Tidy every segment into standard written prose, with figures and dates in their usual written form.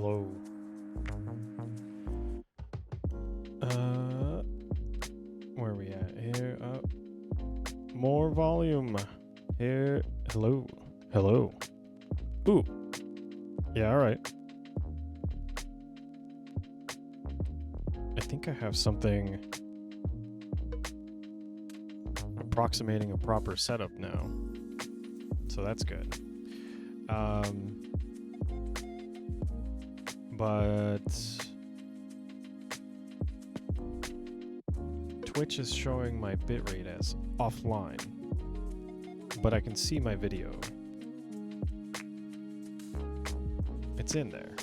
Hello. Where are we at? Here, up. More volume. Here. Hello. Hello. Ooh. Yeah, alright. I think I have something approximating a proper setup now. So that's good. But Twitch is showing my bitrate as offline, but I can see my video. It's in there.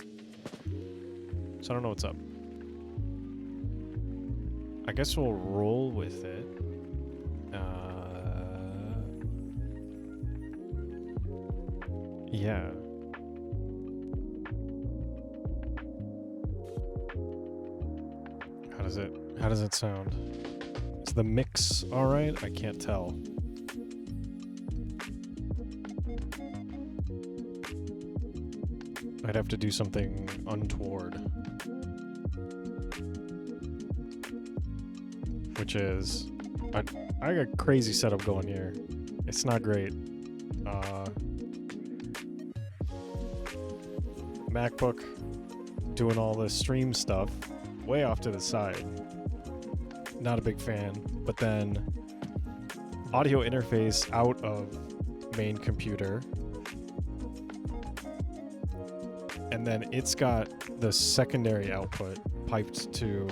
So I don't know what's up. I guess we'll roll with it. Yeah. How does it sound? Is the mix all right? I can't tell. I'd have to do something untoward. Which is, I got a crazy setup going here. It's not great. MacBook doing all this stream stuff way off to the side. Not a big fan. But then audio interface out of main computer. And then it's got the secondary output piped to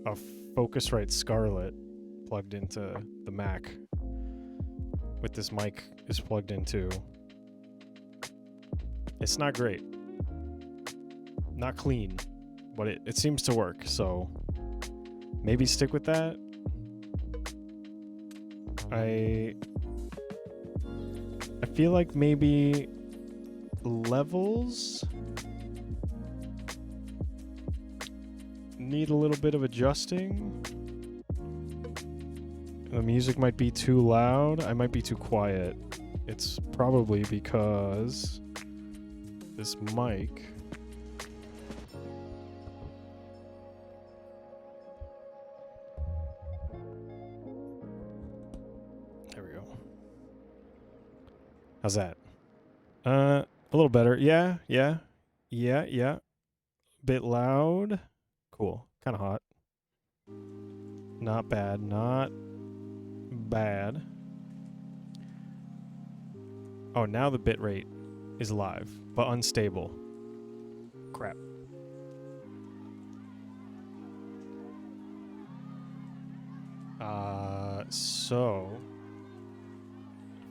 a Focusrite Scarlett plugged into the Mac. With this mic is plugged into. It's not great. Not clean, but it seems to work, so maybe stick with that. I feel like maybe levels need a little bit of adjusting. The music might be too loud. I might be too quiet. It's probably because this mic how's that? A little better. Yeah. Bit loud. Cool. Kind of hot. Not bad. Not bad. Oh, now the bit rate is live, but unstable. Crap. So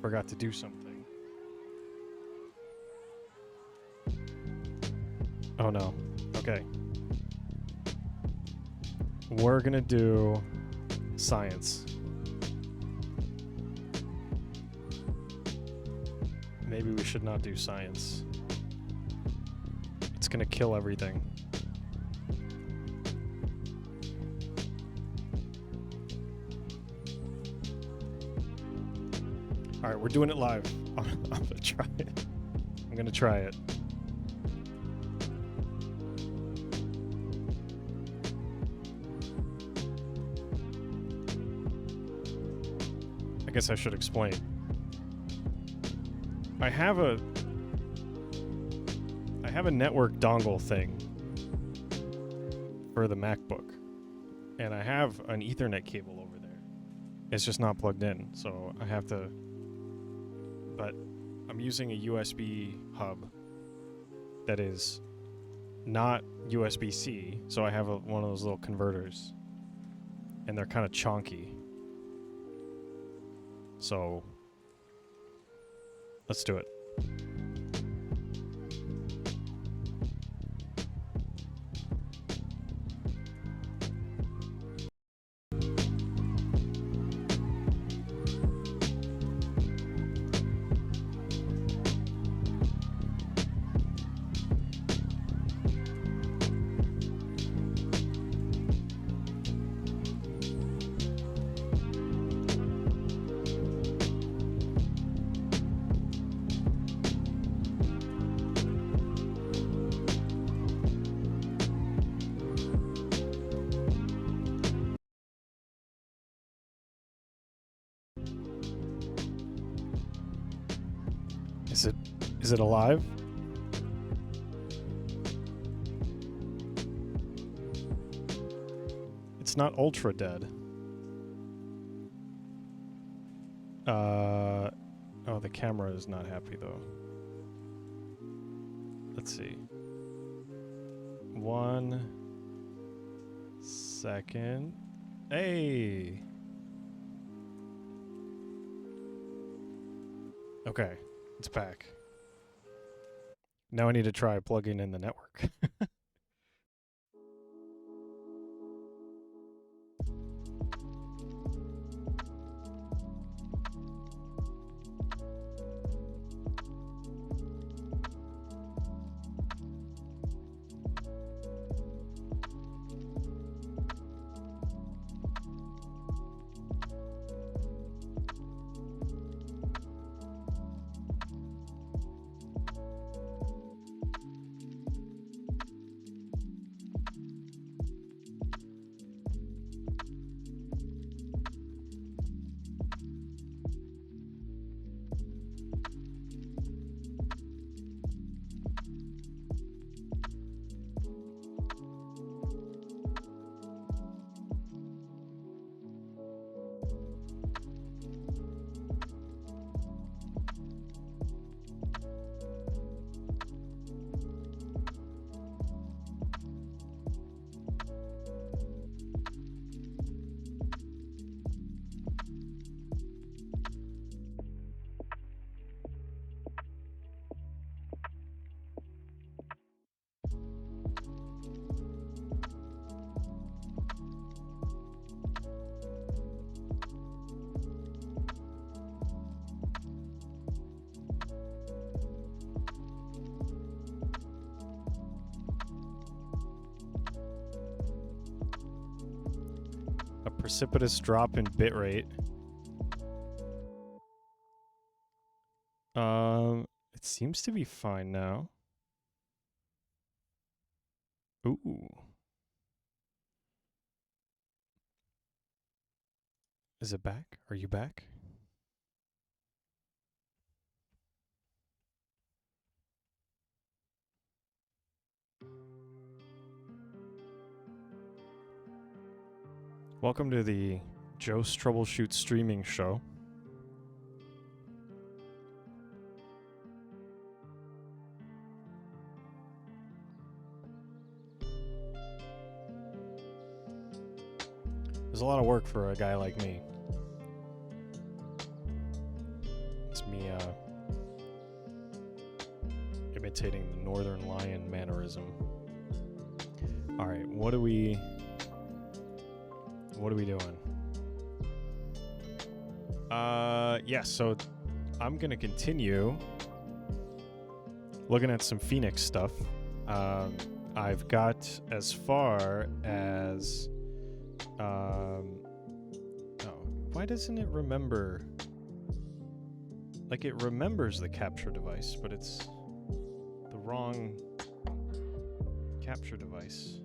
forgot to do something. Oh no. Okay. We're gonna do science. Maybe we should not do science. It's gonna kill everything. Alright, we're doing it live. I'm gonna try it. I'm gonna try it. I guess I should explain. I have a network dongle thing for the MacBook, and I have an Ethernet cable over there. It's just not plugged in, so I have to. But I'm using a USB hub that is not USB-C, so I have one of those little converters, and they're kind of chonky. So, let's do it. Is it alive? It's not ultra dead. Oh, the camera is not happy though. Let's see. 1 second. Hey! Okay, it's back. Now I need to try plugging in the network. A precipitous drop in bitrate. It seems to be fine now. Ooh. Is it back? Are you back? Welcome to the Joe's Troubleshoot streaming show. There's a lot of work for a guy like me. It's me imitating the Northern Lion mannerism. All right, what are we doing? Yeah, so I'm gonna continue looking at some Phoenix stuff. I've got as far as oh, why doesn't it remember? Like, it remembers the capture device, but it's the wrong capture device.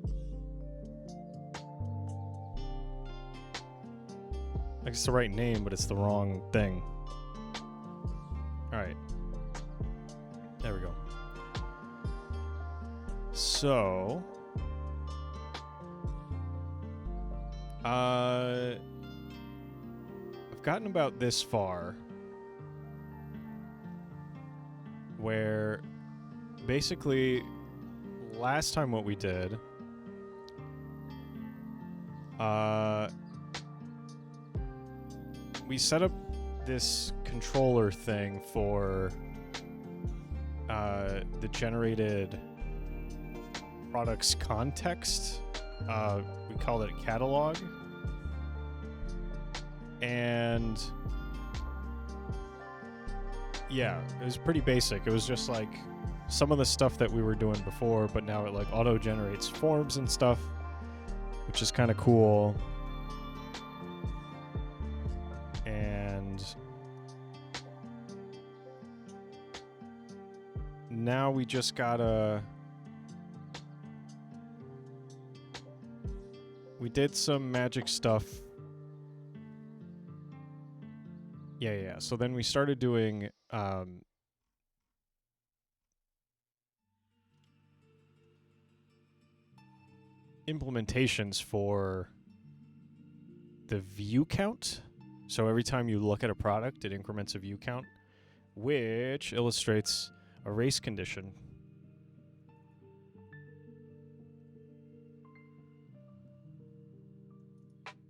Like, it's the right name, but it's the wrong thing. Alright. There we go. So... I've gotten about this far, where basically last time what we did, we set up this controller thing for the generated products context. We called it catalog. And yeah, it was pretty basic. It was just like some of the stuff that we were doing before, but now it like auto generates forms and stuff, which is kind of cool. And now we just gotta... We did some magic stuff. Yeah. So then we started doing implementations for the view count. So every time you look at a product, it increments a view count, which illustrates a race condition.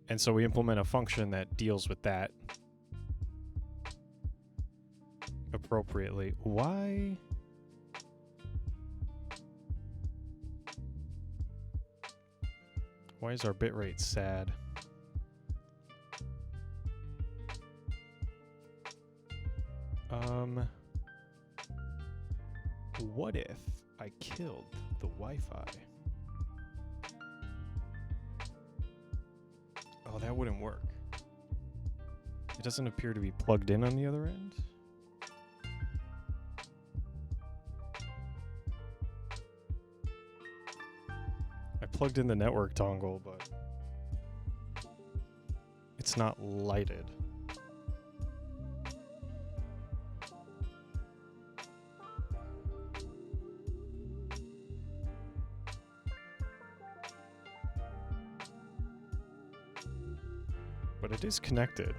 And so we implement a function that deals with that appropriately. Why? Why is our bitrate sad? What if I killed the Wi-Fi? Oh, that wouldn't work. It doesn't appear to be plugged in on the other end. I plugged in the network dongle, but it's not lighted. But it is connected.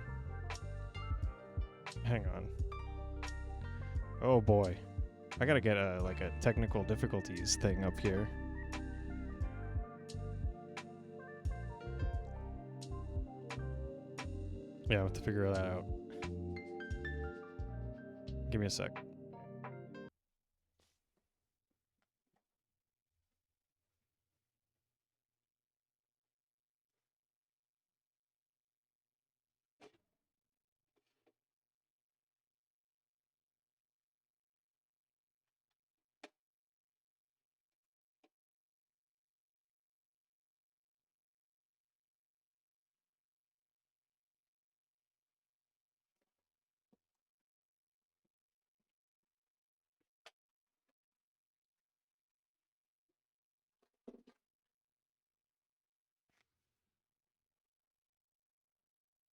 Hang on. Oh boy. I gotta get a technical difficulties thing up here. Yeah, I have to figure that out. Give me a sec.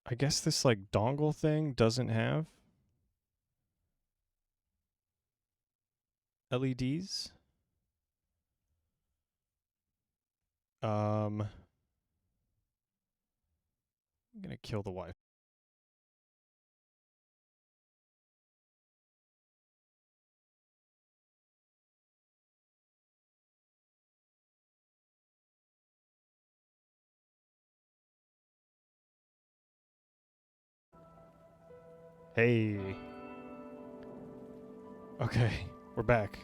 I guess this like dongle thing doesn't have LEDs. I'm gonna kill the Wi-Fi. Hey. Okay, we're back.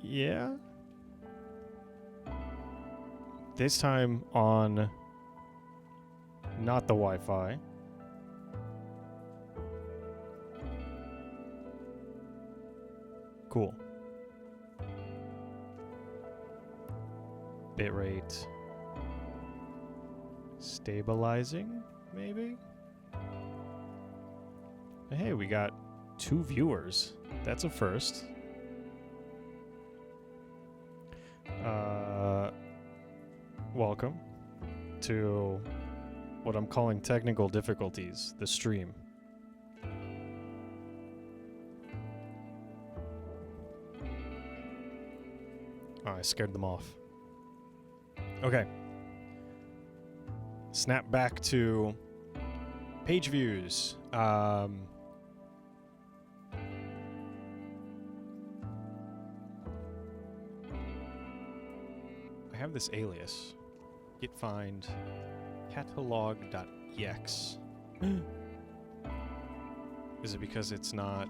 Yeah. This time on not the Wi-Fi. Cool. Bitrate stabilizing, maybe? Hey, we got 2 viewers. That's a first. Welcome to what I'm calling technical difficulties, the stream. Oh, I scared them off. Okay. Snap back to page views. I have this alias. Git find catalog.ex. Is it because it's not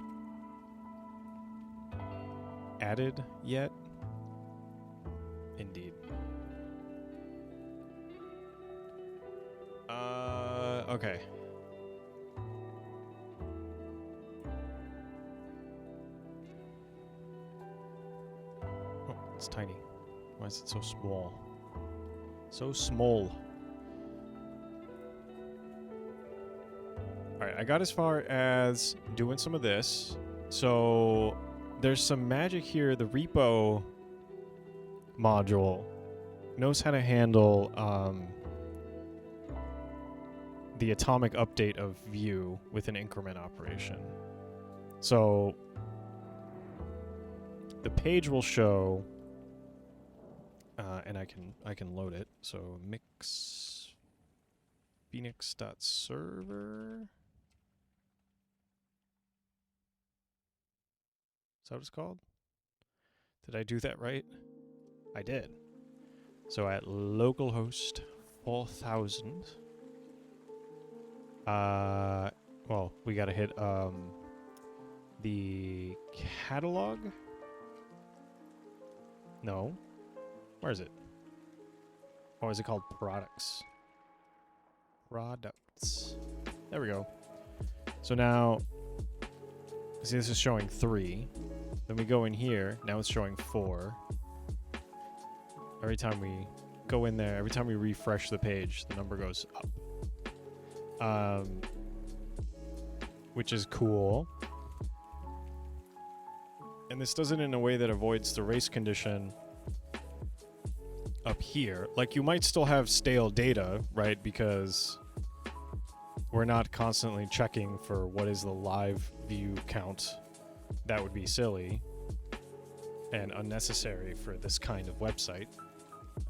added yet? Indeed. Okay. Oh, it's tiny. Why is it so small? So small. Alright, I got as far as doing some of this. So there's some magic here. The repo module knows how to handle the atomic update of view with an increment operation. So the page will show and I can load it. So mix phoenix.server. Is that what it's called? Did I do that right? I did. So at localhost 4000. Well, we gotta hit the catalog. No, where is it? Oh, is it called products? Products. There we go. So now, see, this is showing 3. Then we go in here. Now it's showing 4. Every time we go in there, every time we refresh the page, the number goes up. Which is cool. And this does it in a way that avoids the race condition up here. Like, you might still have stale data, right? Because we're not constantly checking for what is the live view count. That would be silly and unnecessary for this kind of website.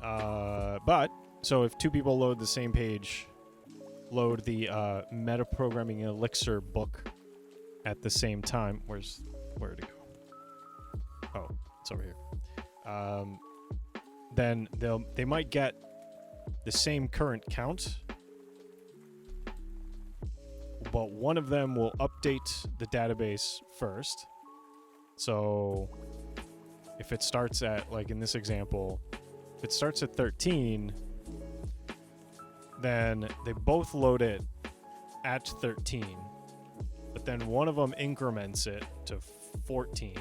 But, so if 2 people load the same page, load the Metaprogramming Elixir book at the same time. Where'd it go? Oh, it's over here. Then they might get the same current count, but one of them will update the database first. So if it starts at, like in this example, if it starts at 13, then they both load it at 13, but then one of them increments it to 14,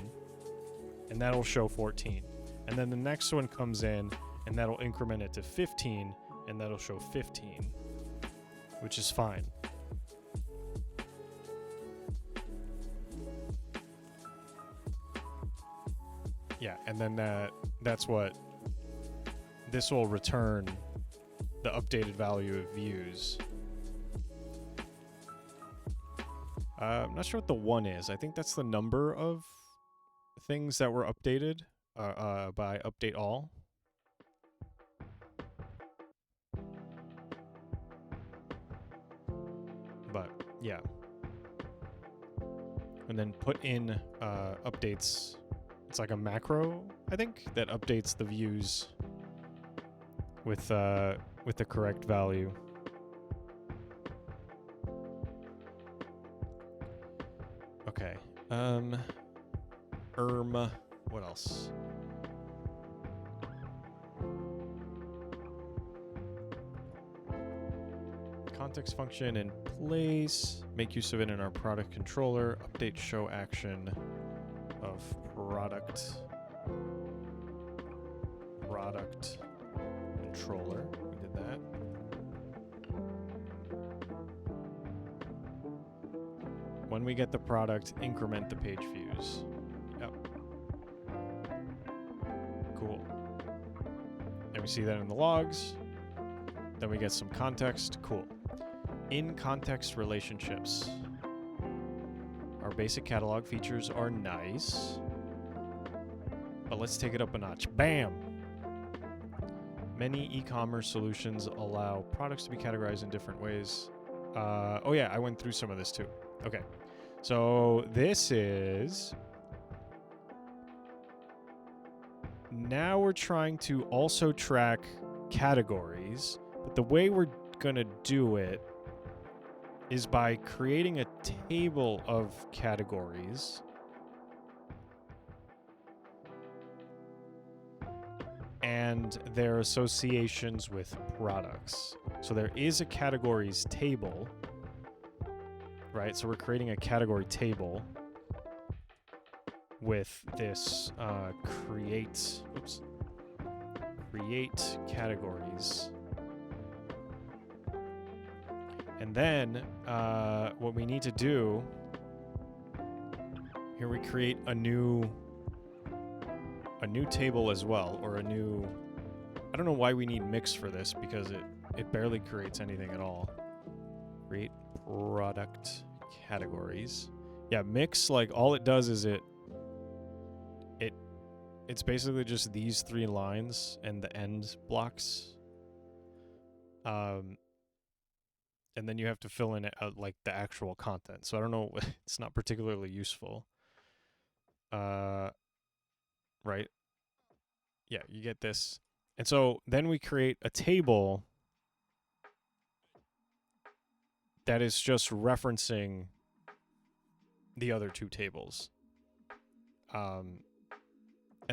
and that'll show 14. And then the next one comes in, and that'll increment it to 15, and that'll show 15, which is fine. Yeah, and then that's what this will return, the updated value of views. I'm not sure what the 1 is. I think that's the number of things that were updated by update all. But yeah. And then put in updates. It's like a macro, I think, that updates the views with the correct value. Okay. What else? Context function in place. Make use of it in our product controller. Update show action of product controller. We did that. When we get the product, increment the page views. Yep. Cool. And we see that in the logs. Then we get some context. Cool. In context relationships. Our basic catalog features are nice. But let's take it up a notch. Bam! Many e-commerce solutions allow products to be categorized in different ways. Oh yeah, I went through some of this too. Okay. So this is... Now we're trying to also track categories, but the way we're gonna do it is by creating a table of categories and their associations with products. So there is a categories table, right? So we're creating a category table with this create categories. And then what we need to do, here we create a new table as well, or a new, I don't know why we need mix for this, because it barely creates anything at all. Create product categories. Yeah, mix, like all it does is it it's basically just these 3 lines and the end blocks. And then you have to fill in like the actual content. So I don't know, it's not particularly useful. Right? Yeah, you get this. And so then we create a table that is just referencing the other 2 tables. And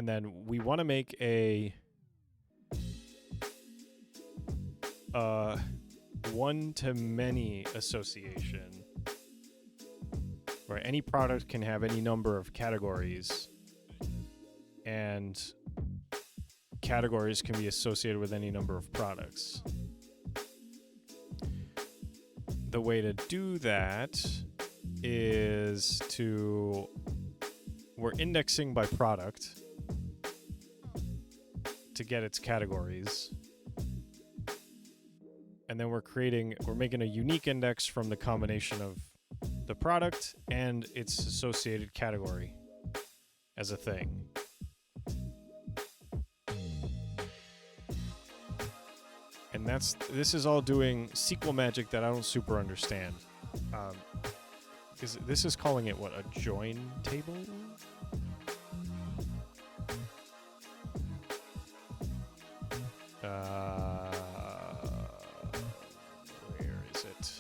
then we want to make a one-to-many association where any product can have any number of categories, and categories can be associated with any number of products. The way to do that is we're indexing by product to get its categories. And then we're making a unique index from the combination of the product and its associated category as a thing. And this is all doing SQL magic that I don't super understand. Because this is calling it, what, a join table? Where is it?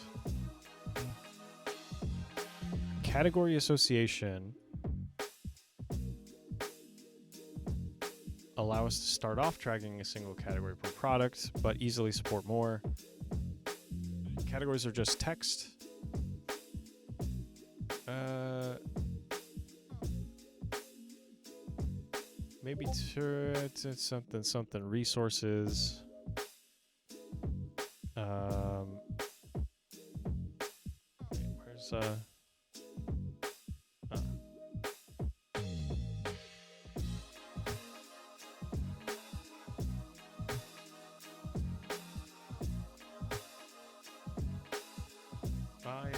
Category association allow us to start off tracking a single category per product, but easily support more. Categories are just text. Maybe something resources. Where's bye.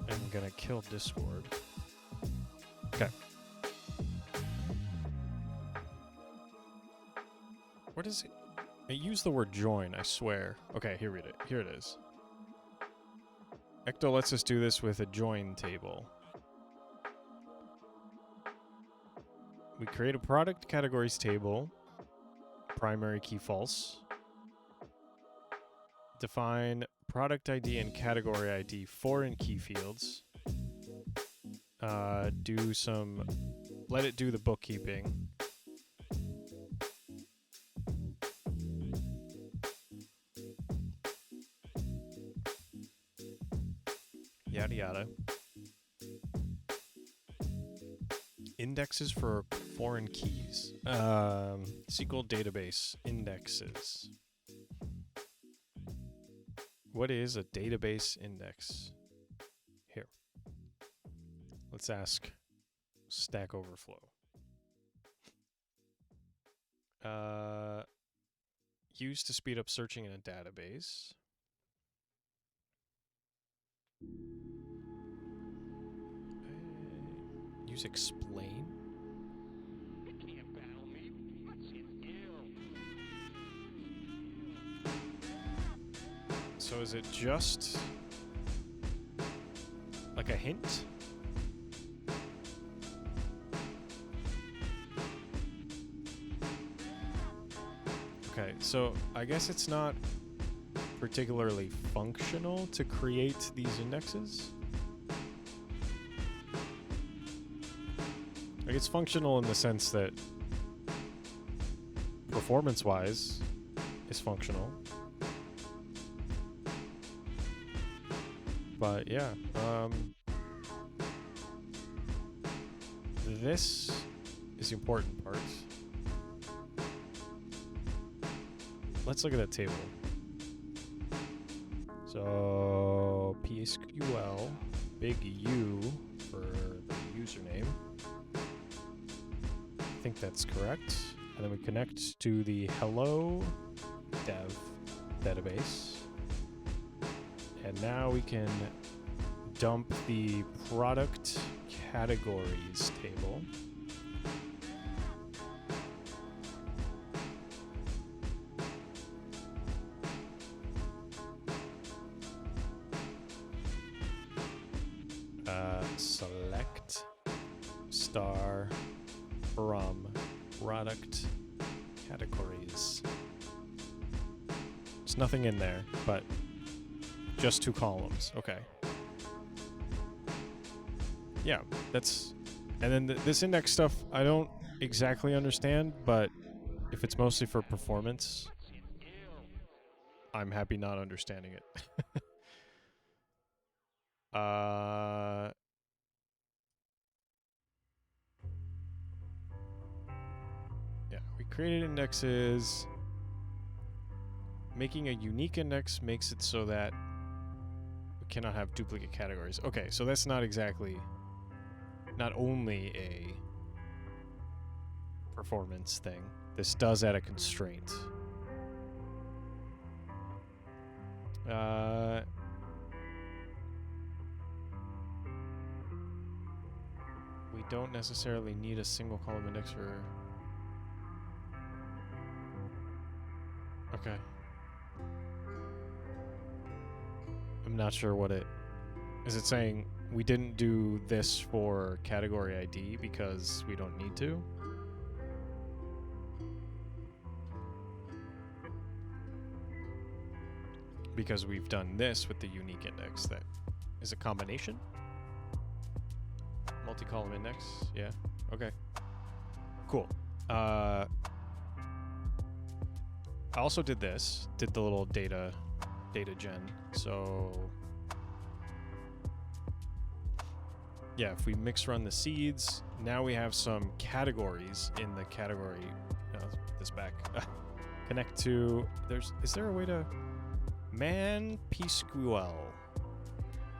I'm gonna kill Discord. Okay. What is it? I use the word join, I swear. Okay, here it is. Ecto lets us do this with a join table. We create a product categories table, primary key false. Define product ID and category ID foreign key fields. Let it do the bookkeeping. Yada yada. Indexes for foreign keys. SQL database indexes. What is a database index? Here. Let's ask Stack Overflow. Used to speed up searching in a database. Use explain. You can't battle me. What's in you? So is it just like a hint? Okay, so I guess it's not particularly functional to create these indexes. Like, it's functional in the sense that performance-wise is functional. But yeah, this is the important part. Let's look at that table. So PSQL, big U for the username. I think that's correct. And then we connect to the hello dev database. And now we can dump the product categories table. Select star from product categories. There's nothing in there, but just 2 columns. Okay. Yeah, that's... And then this index stuff, I don't exactly understand, but if it's mostly for performance, I'm happy not understanding it. Yeah, we created indexes. Making a unique index makes it so that we cannot have duplicate categories. Okay, so that's not exactly... Not only a performance thing. This does add a constraint. We don't necessarily need a single column index for... Okay. I'm not sure what it... Is it saying we didn't do this for category ID because we don't need to? Because we've done this with the unique index that is a combination? Multi-column index? Yeah. Okay. Cool. I also did this. Did the little data gen. So yeah, if we mix run the seeds, now we have some categories in the category. Let's put this back. Connect to... Is there a way to... Man P-Squeal.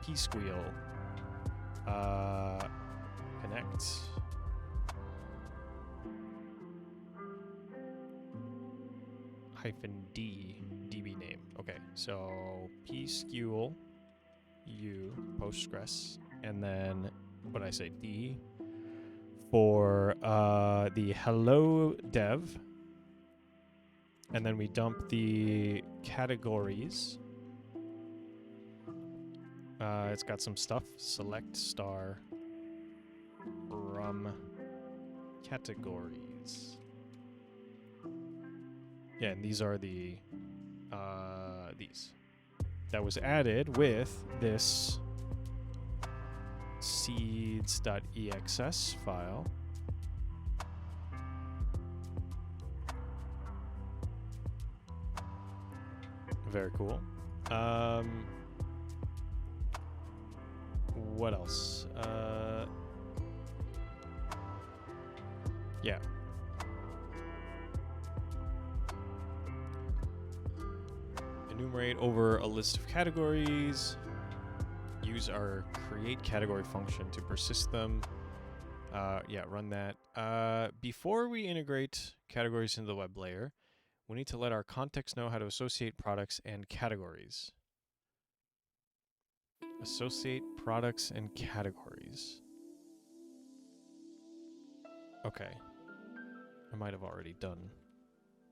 P-Squeal. Connect. -D. DB name. Okay, so P-Squeal U Postgres. And then, what did I say? D. For the hello dev. And then we dump the categories. It's got some stuff. Select star from categories. Yeah, and these are the these. That was added with this seeds.exs file. Very cool. What else? Yeah. Enumerate over a list of categories. Use our create category function to persist them. Yeah, run that. Before we integrate categories into the web layer, we need to let our context know how to associate products and categories. Associate products and categories. Okay. I might have already done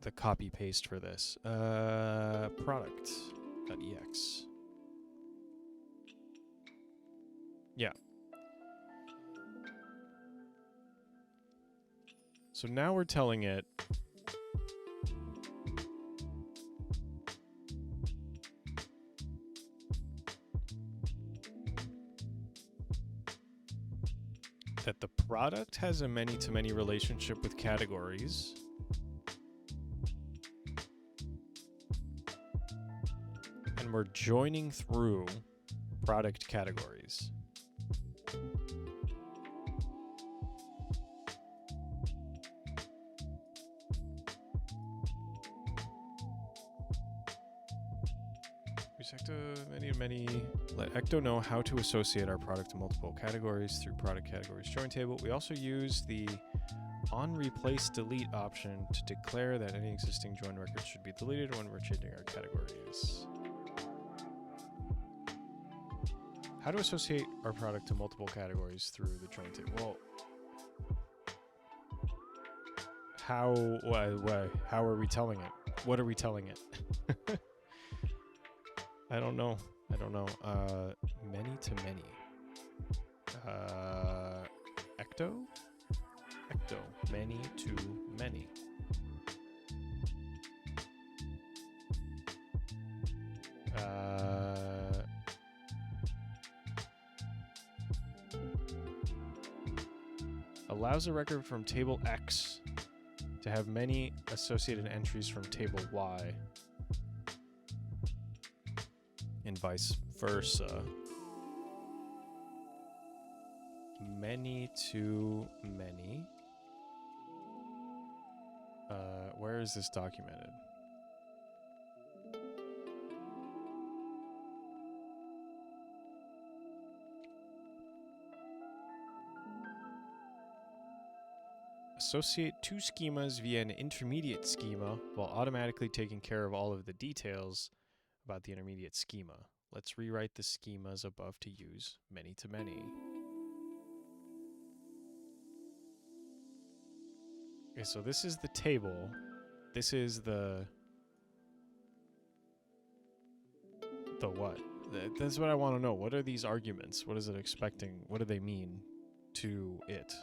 the copy paste for this. Product.ex. Yeah. So now we're telling it that the product has a many-to-many relationship with categories. And we're joining through product categories. Let Ecto know how to associate our product to multiple categories through product categories join table. We also use the on replace delete option to declare that any existing join records should be deleted when we're changing our categories. How to associate our product to multiple categories through the join table? Well, how are we telling it? What are we telling it? I don't know. Many to many. Ecto? Ecto. Many to many. Allows a record from table X to have many associated entries from table Y. And vice versa. Many to many. Where is this documented? Associate two schemas via an intermediate schema while automatically taking care of all of the details about the intermediate schema. Let's rewrite the schemas above to use many to many. Okay, so this is the table. This is the what? That's what I want to know. What are these arguments? What is it expecting? What do they mean to it?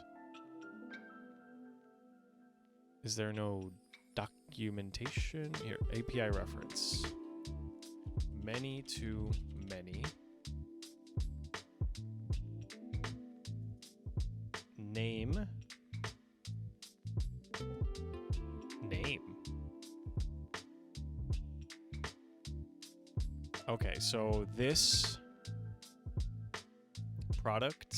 Is there no documentation? Here, API reference. Many to many. Name. Okay, so this product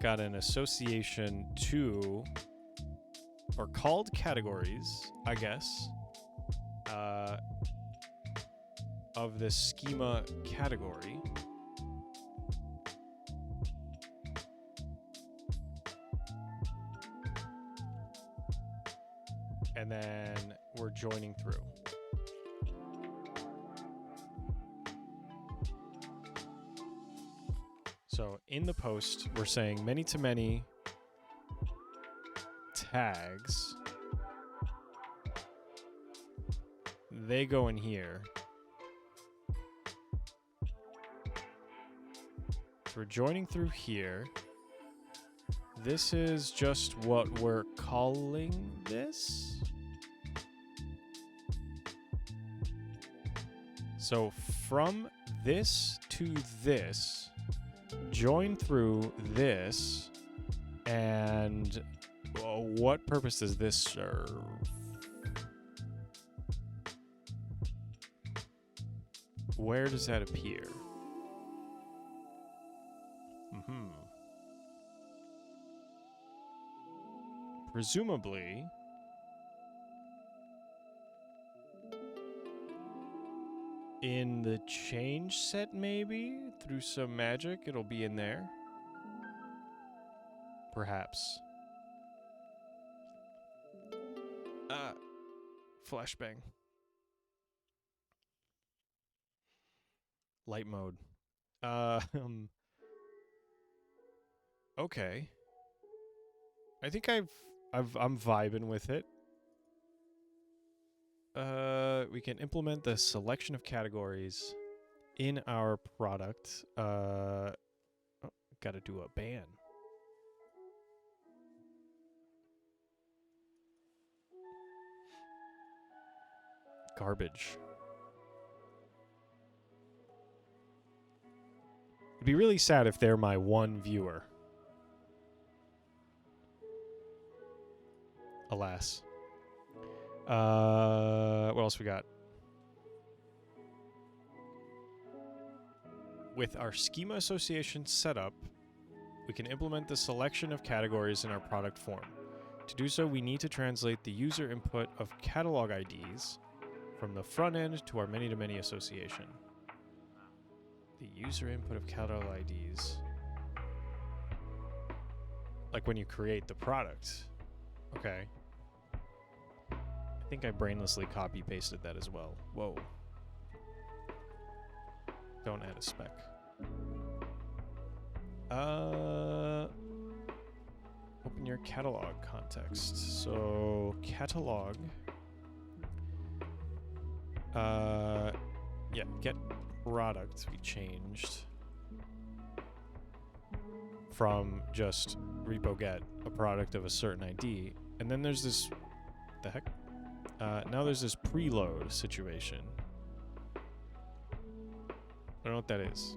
got an association to, or called categories, I guess, of the schema category. And then we're joining through. So in the post, we're saying many to many tags. They go in here. So we're joining through here. This is just what we're calling this. So from this to this, join through this, and what purpose does this serve? Where does that appear? Presumably, in the change set, maybe? Through some magic, it'll be in there. Perhaps. Flashbang. Light mode. Okay. I think I'm vibing with it. We can implement the selection of categories in our product. Gotta do a ban. Garbage. It'd be really sad if they're my one viewer. Alas. What else we got? With our schema association setup, we can implement the selection of categories in our product form. To do so, we need to translate the user input of catalog IDs from the front end to our many-to-many association. The user input of catalog IDs. Like when you create the product. Okay. I think I brainlessly copy-pasted that as well. Whoa. Don't add a spec. Open your catalog context. So catalog. Yeah, get product we changed from just repo get a product of a certain ID, and then there's this the heck. Now there's this preload situation. I don't know what that is.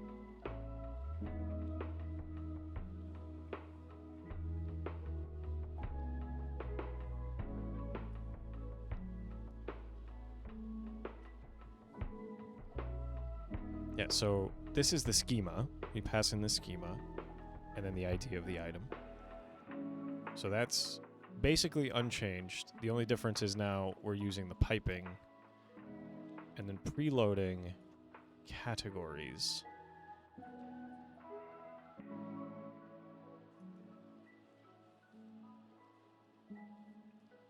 Yeah, so this is the schema. We pass in the schema and then the ID of the item. So that's basically unchanged. The only difference is now we're using the piping and then preloading categories.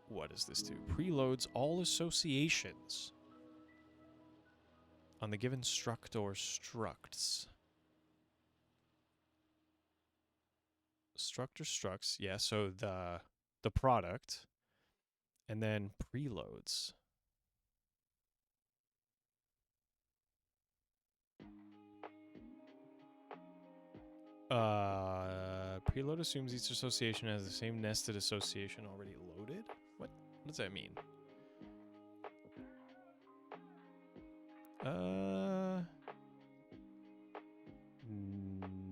What does this do? Preloads all associations on the given struct or structs. Struct or structs, yeah, so the product, and then preloads. Preload assumes each association has the same nested association already loaded? What does that mean?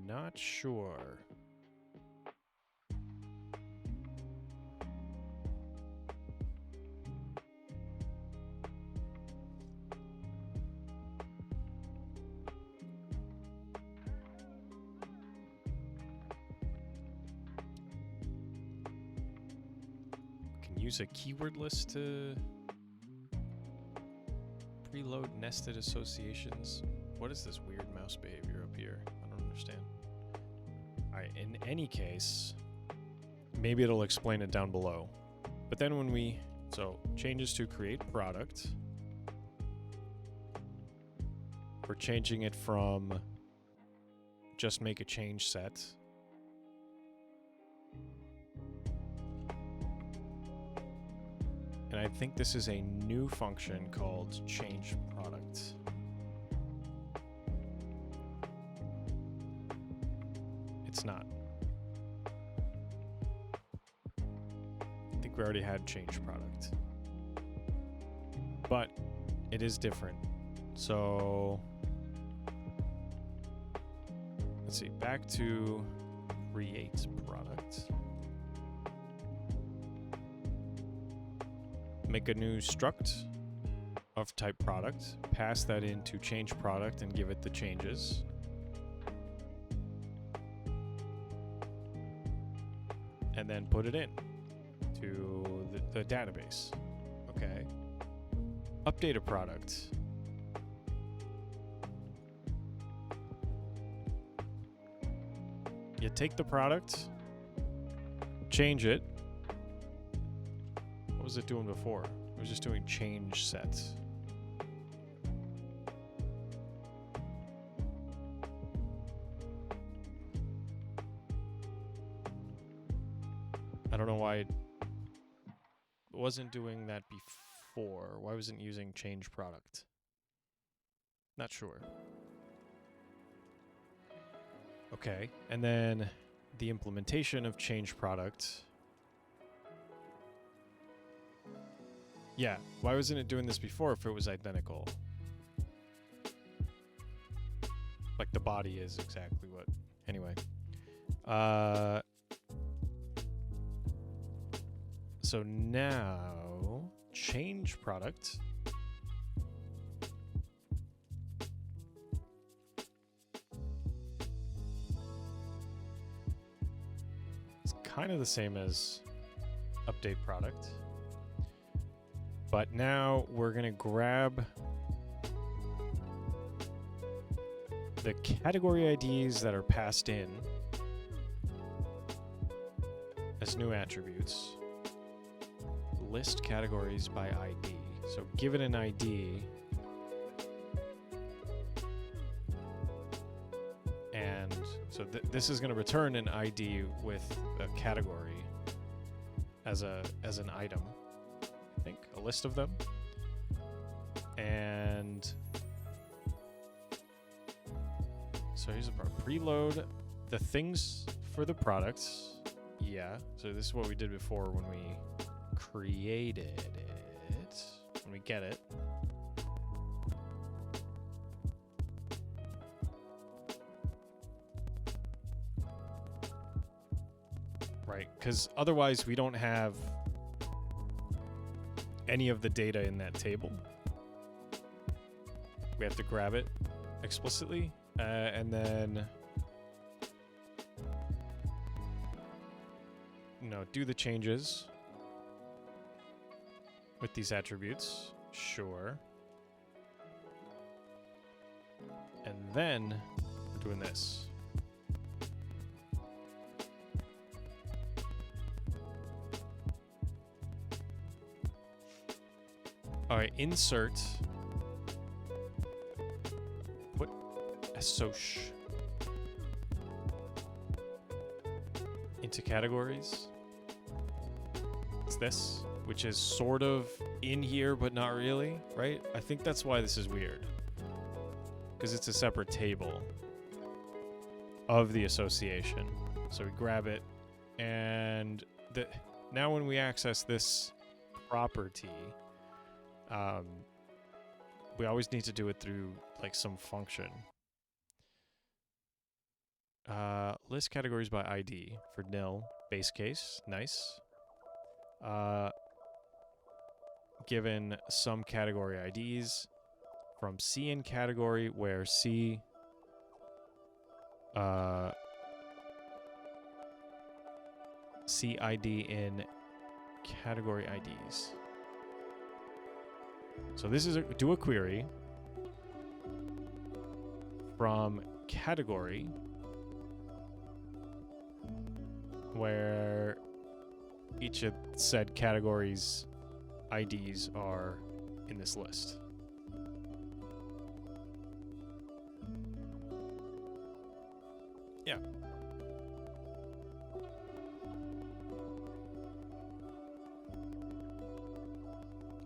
Not sure. Can use a keyword list to preload nested associations. What is this weird mouse behavior up here? I don't understand. Alright, in any case, maybe it'll explain it down below. But then when we, so changes to create product, we're changing it from just make a change set. And I think this is a new function called change product. It's not. I think we already had change product. But it is different. So let's see, back to create product. Make a new struct of type product, pass that into change product and give it the changes. And then put it in to the database. Okay. Update a product. You take the product, change it. What was it doing before? It was just doing change sets. I don't know why it wasn't doing that before. Why wasn't it using change product? Not sure. Okay, and then the implementation of change product. Yeah, why wasn't it doing this before if it was identical? Like the body is exactly what. Anyway. So now, change product. It's kind of the same as update product. But now we're going to grab the category IDs that are passed in as new attributes. List categories by ID. So give it an ID. So this is going to return an ID with a category as an item. I think a list of them. And so here's the part. Preload the things for the products. Yeah. So this is what we did before when we created it. When we get it. Right, because otherwise we don't have any of the data in that table. We have to grab it explicitly, and then do the changes with these attributes. Sure. And then we're doing this. All right, insert. Put assoc into categories. It's this, which is sort of in here, but not really, right? I think that's why this is weird. Because it's a separate table of the association. So we grab it, and now when we access this property, we always need to do it through like some function. List categories by ID for nil, base case, nice. Given some category IDs from C in category, where C CID in category IDs. So this is do a query from category where each of said categories IDs are in this list. Yeah.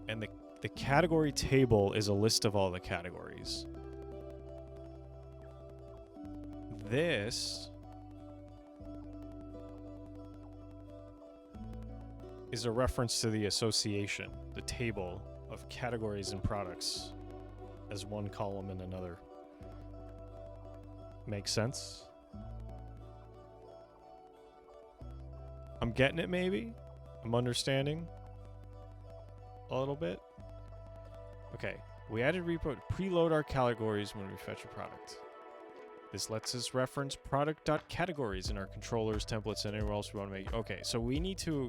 And the category table is a list of all the categories. This is a reference to the association, the table of categories and products as one column and another. Makes sense? I'm getting it, maybe? I'm understanding a little bit. Okay, we added repo to preload our categories when we fetch a product. This lets us reference product.categories in our controllers, templates, and anywhere else we want to make. Okay, so we need to,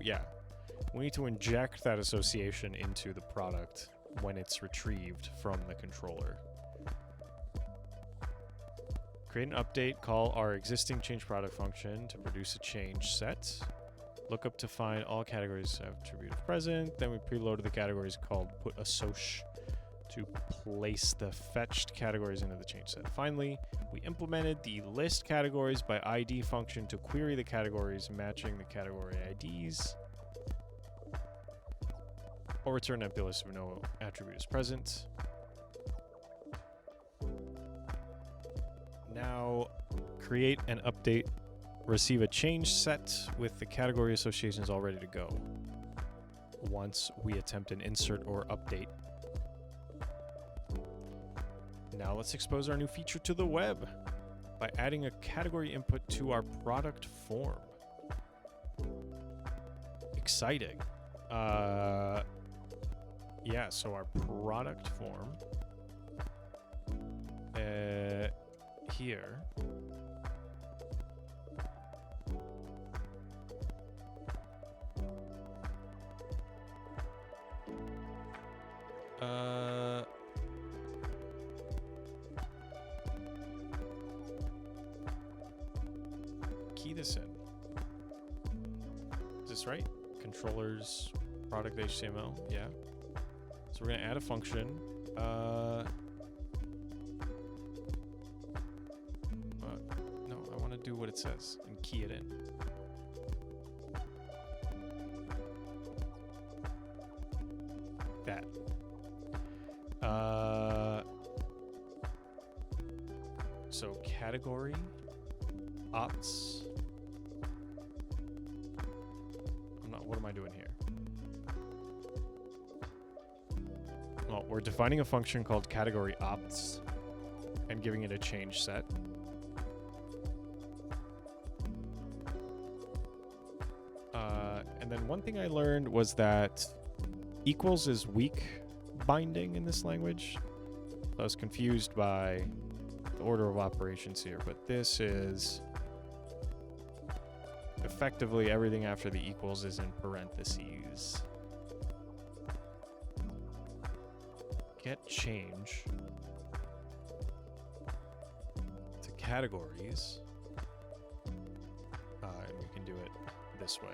we need to inject that association into the product when it's retrieved from the controller. Create an update, call our existing change product function to produce a change set. Look up to find all categories attribute of present. Then we preloaded the categories called put assoc to place the fetched categories into the change set. Finally, we implemented the list categories by ID function to query the categories matching the category IDs. Or return an empty list if no attribute is present. Now, create an update, receive a change set with the category associations all ready to go once we attempt an insert or update. Now let's expose our new feature to the web by adding a category input to our product form. Exciting. Yeah, so our product form here key this in. Is this right? Controllers, product HTML, yeah. So we're gonna add a function. No, I want to do what it says and key it in. That. So category, ops. What am I doing here? Well, we're defining a function called category ops and giving it a change set. And then one thing I learned was that equals is weak binding in this language. I was confused by the order of operations here, but this is effectively everything after the equals is in parentheses. Get change to categories, and we can do it this way.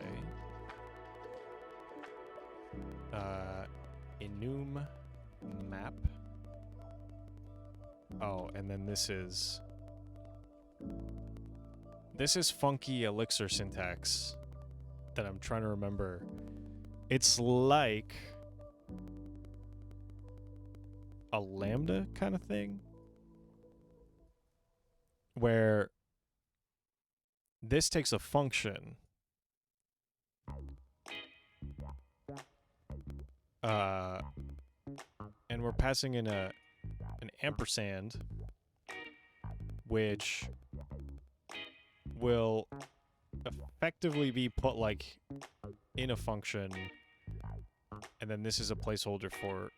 Enum map. Oh, and then this is funky Elixir syntax that I'm trying to remember. It's like a lambda kind of thing, where this takes a function and we're passing in an ampersand, which will effectively be put like in a function, and then this is a placeholder for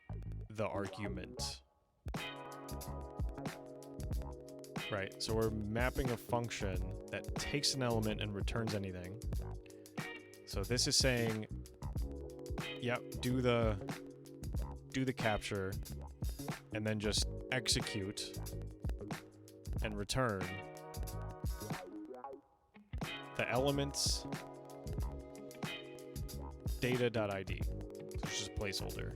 the argument. Right, so we're mapping a function that takes an element and returns anything. So this is saying, yep, do the capture, and then just execute and return the elements data.id, which is a placeholder.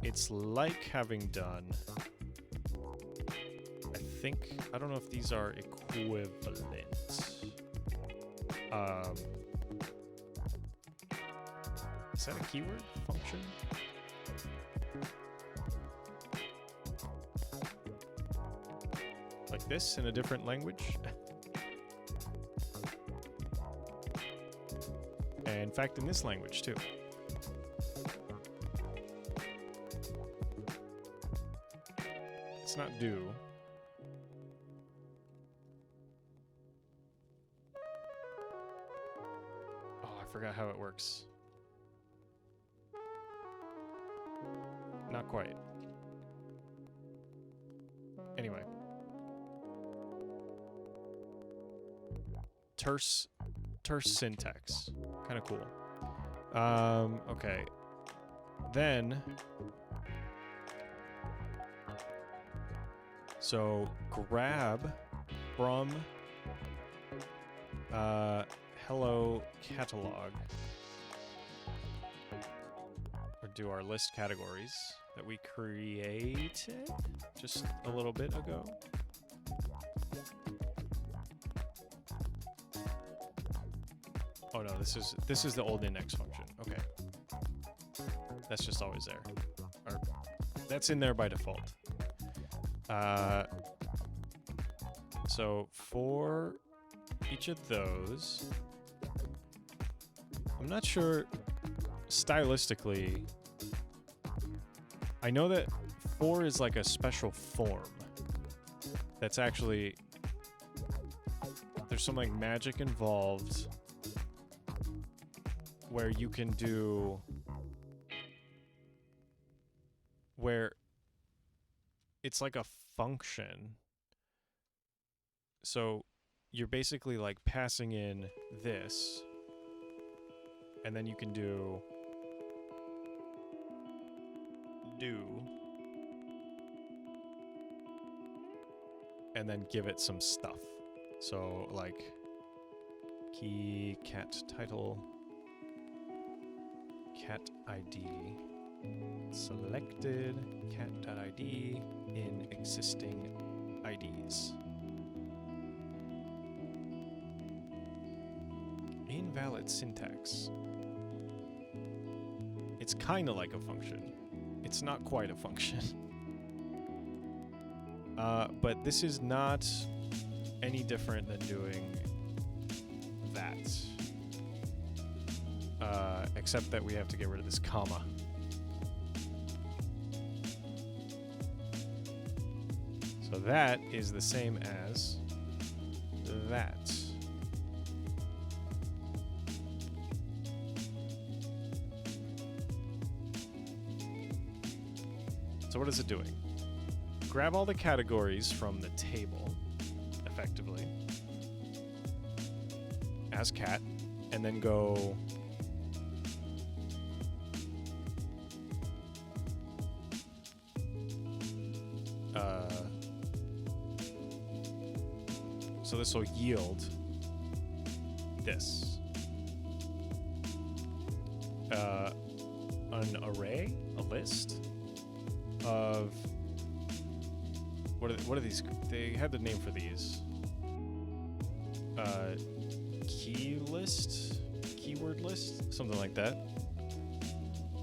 It's like having done, I don't know if these are equivalent. Is that a keyword function? Like this in a different language? And in fact, in this language too. It's not do. Oh, I forgot how it works. Not quite. Anyway. Terse syntax. Kind of cool. Okay. Then, so grab from hello catalog, or do our list categories that we created just a little bit ago. Oh no, this is the old index function. Okay. That's just always there. Or that's in there by default. So for each of those, I'm not sure stylistically. I know that for is like a special form that's actually, there's some like magic involved where you can do, where it's like a function. So you're basically like passing in this, and then you can do and then give it some stuff. So like key cat title, cat ID, selected cat.id in existing IDs. Invalid syntax. It's kind of like a function. It's not quite a function. But this is not any different than doing that. Except that we have to get rid of this comma. So that is the same as that. So what is it doing? Grab all the categories from the table, effectively, as cat, and then go so this will yield this. An array, a list of what are these? They have the name for these. Key list, keyword list, something like that.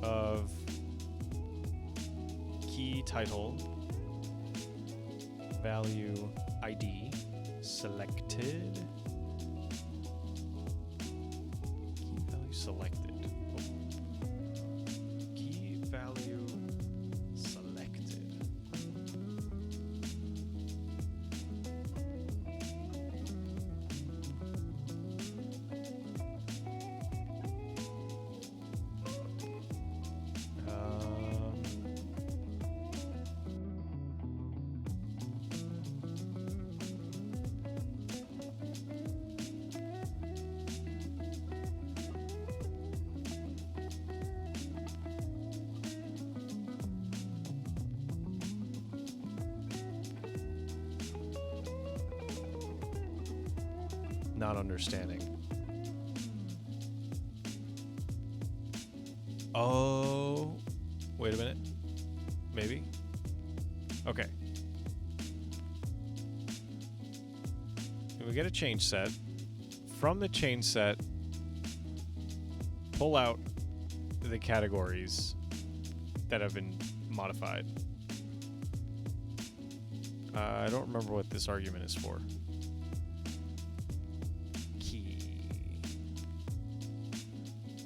Of key title, value, ID, selected. Key value selected. Key value selected. Not understanding. Oh, wait a minute. Maybe. Okay. We get a change set. From the change set, pull out the categories that have been modified. I don't remember what this argument is for.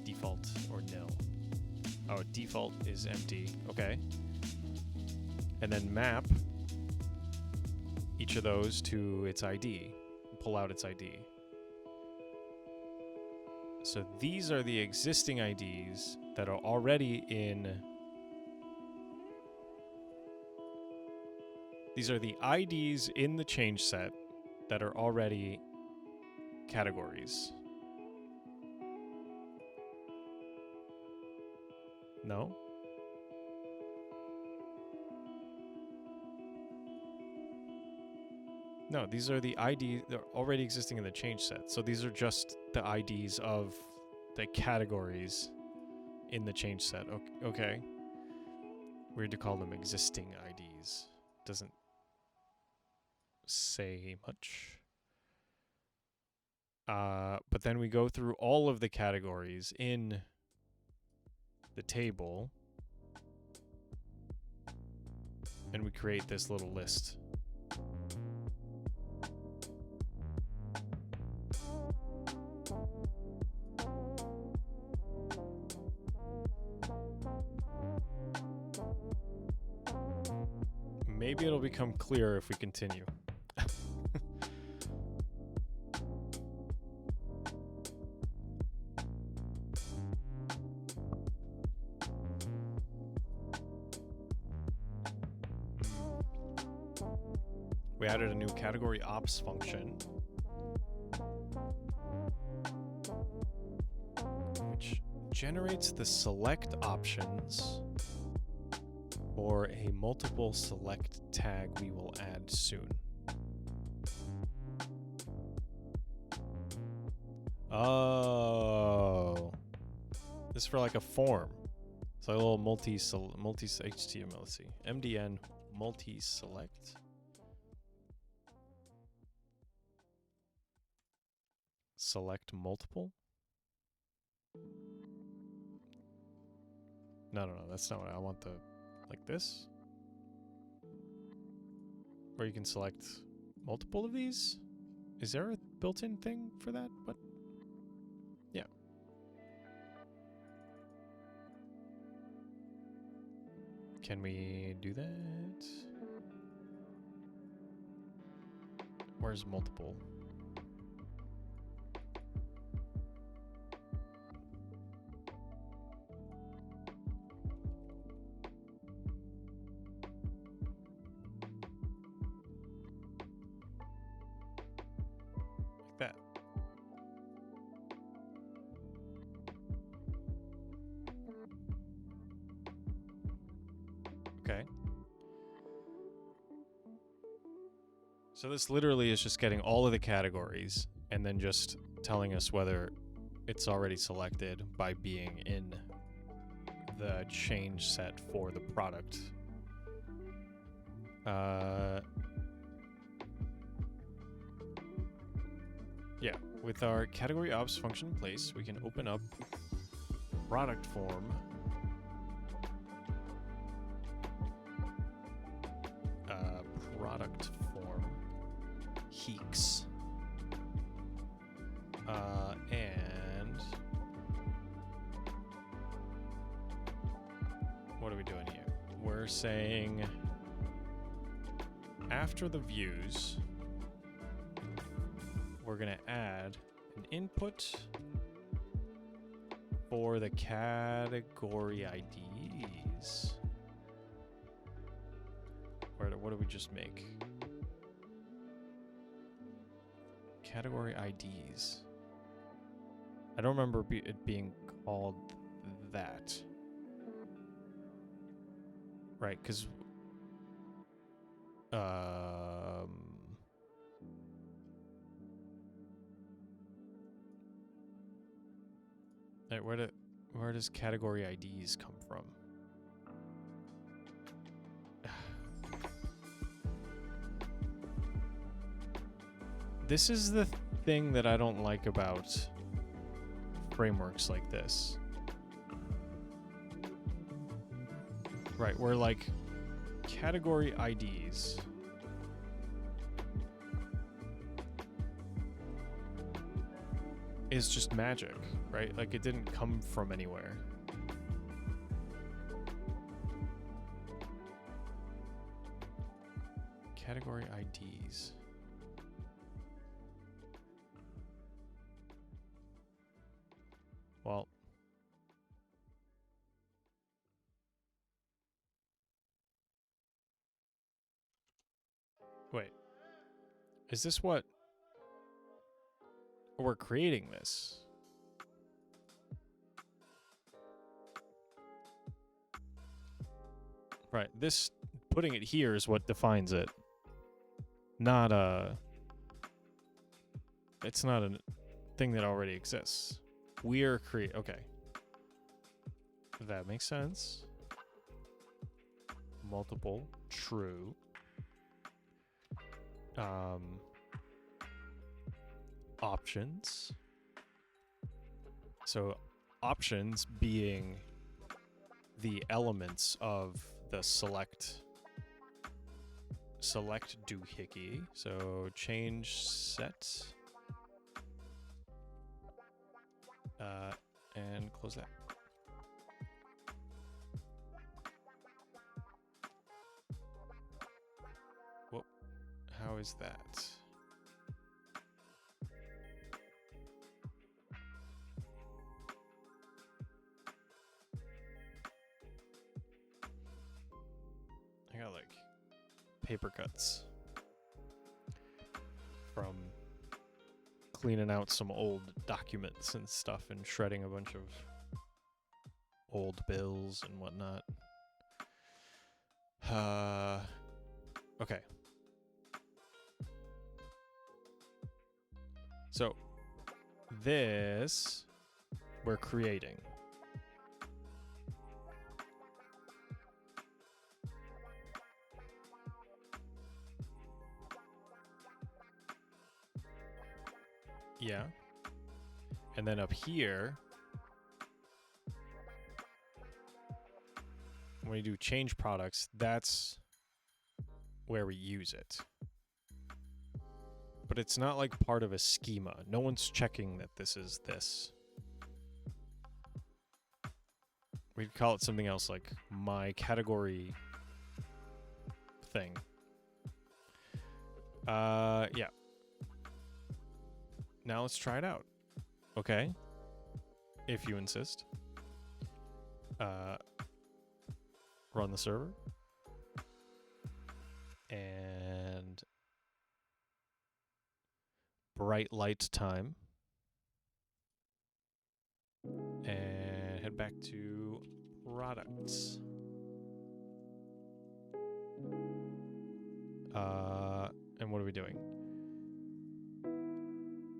Default or nil. Oh, default is empty. Okay. And then map each of those to its ID. Pull out its ID. So these are the existing IDs that are already in. These are the IDs in the change set that are already categories. No? No, these are the IDs that are already existing in the change set. So these are just the IDs of the categories in the change set. Okay. Weird to call them existing IDs. Doesn't say much. But then we go through all of the categories in the table, and we create this little list. Maybe it'll become clearer if we continue. We added a new category ops function, which generates the select options for a multiple select tag we will add soon. Oh, this is for like a form. It's like a little multi HTML. Let's see, MDN multi select. Select multiple? No, that's not what I want. Like this? Where you can select multiple of these? Is there a built-in thing for that? But yeah. Can we do that? Where's multiple? Like that. Okay. So this literally is just getting all of the categories and then just telling us whether it's already selected by being in the change set for the product. Yeah, with our category ops function in place, we can open up product form. Product form Heeks. And what are we doing here? We're saying after the views, we're going to add an input for the category IDs. What do we just make? Category IDs. I don't remember it being called that. Right, because where does category IDs come from? This is the thing that I don't like about frameworks like this. Right, where like category IDs is just magic, right? Like it didn't come from anywhere. Category IDs. Well, wait. Is this what we're creating this? Right, this putting it here is what defines it. Not it's not a thing that already exists. We're okay. That makes sense. Multiple, true. Options. So options being the elements of the select doohickey. So change set. And close that. Whoa, how is that? I got like paper cuts from cleaning out some old documents and stuff and shredding a bunch of old bills and whatnot. Okay. So this we're creating. Yeah. And then up here, when you do change products, that's where we use it. But it's not like part of a schema. No one's checking that this is this. We'd call it something else, like my category thing. Yeah. Now let's try it out. Okay. If you insist. Run the server. And bright light time. And head back to products. And what are we doing?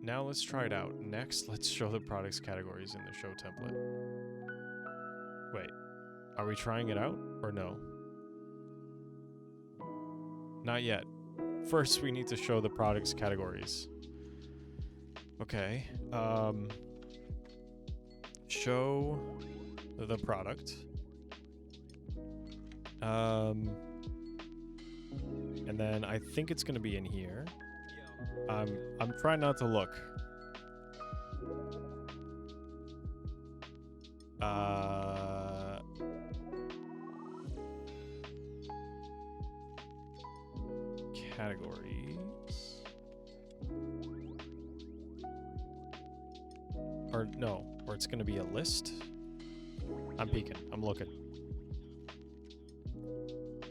Now let's try it out. Next, let's show the products categories in the show template. Wait, are we trying it out or no? Not yet. First, we need to show the products categories. Okay. Show the product. And then I think it's going to be in here. I'm trying not to look. Categories. Or no, or it's going to be a list. I'm peeking. I'm looking.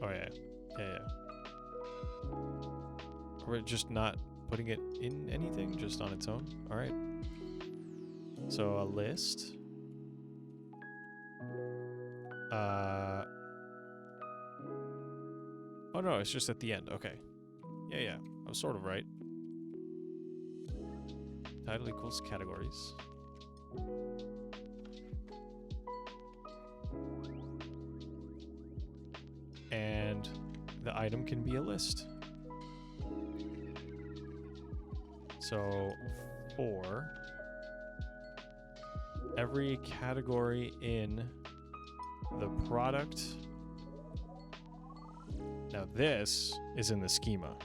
Oh yeah. Yeah. We're just not putting it in anything, just on its own. All right. So a list. Oh no, it's just at the end. Okay. Yeah. I was sort of right. Title equals categories. And the item can be a list. So for every category in the product. Now this is in the schema.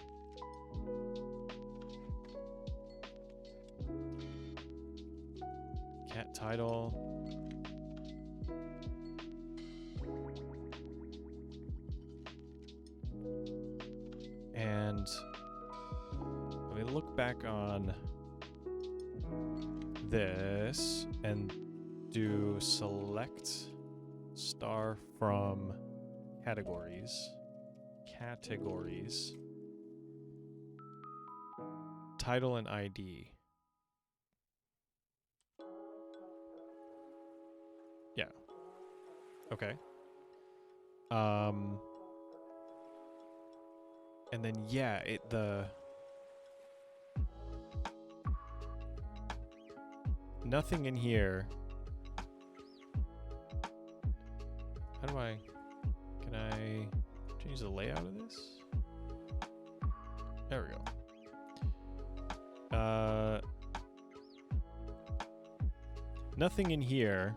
Cat title. And let me look back on this and do select star from categories. Title and ID. Yeah. Okay. And then yeah, nothing in here. Can I change the layout of this? There we go. Nothing in here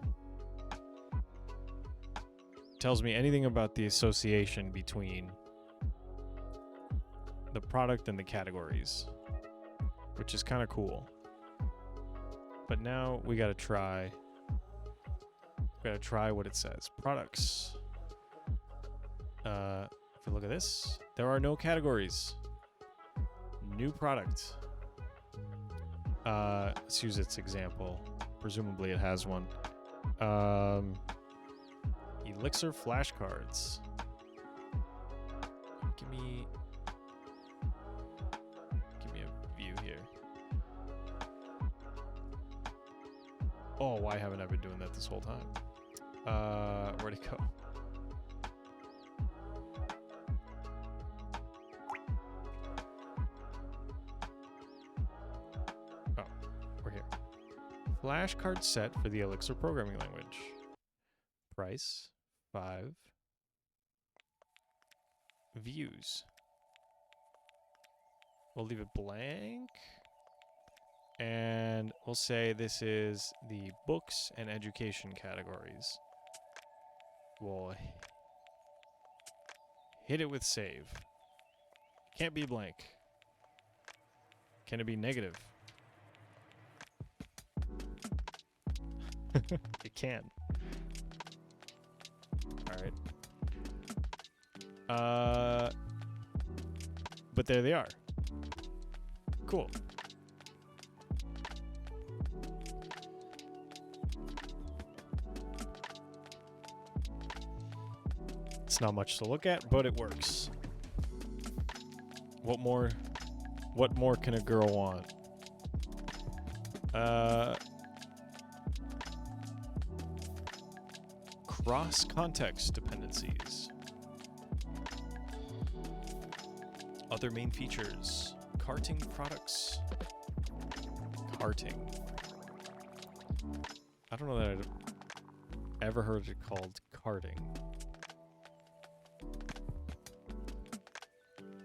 tells me anything about the association between the product and the categories, which is kind of cool. But now we gotta try what it says. Products. If we look at this, there are no categories. New product. Let's use its example. Presumably it has one. Elixir flashcards. Give me a view here. Oh, why haven't I been doing that this whole time? Where'd it go? Oh, we're here. Flashcard set for the Elixir programming language. Price 5. Views. We'll leave it blank. And we'll say this is the books and education categories. We'll Hit it with save. Can't be blank. Can it be negative? It can. Alright. But there they are. Cool. It's not much to look at, but it works. What more can a girl want? Cross-context dependencies. Other main features. Carting products. Carting. I don't know that I've ever heard it called carting.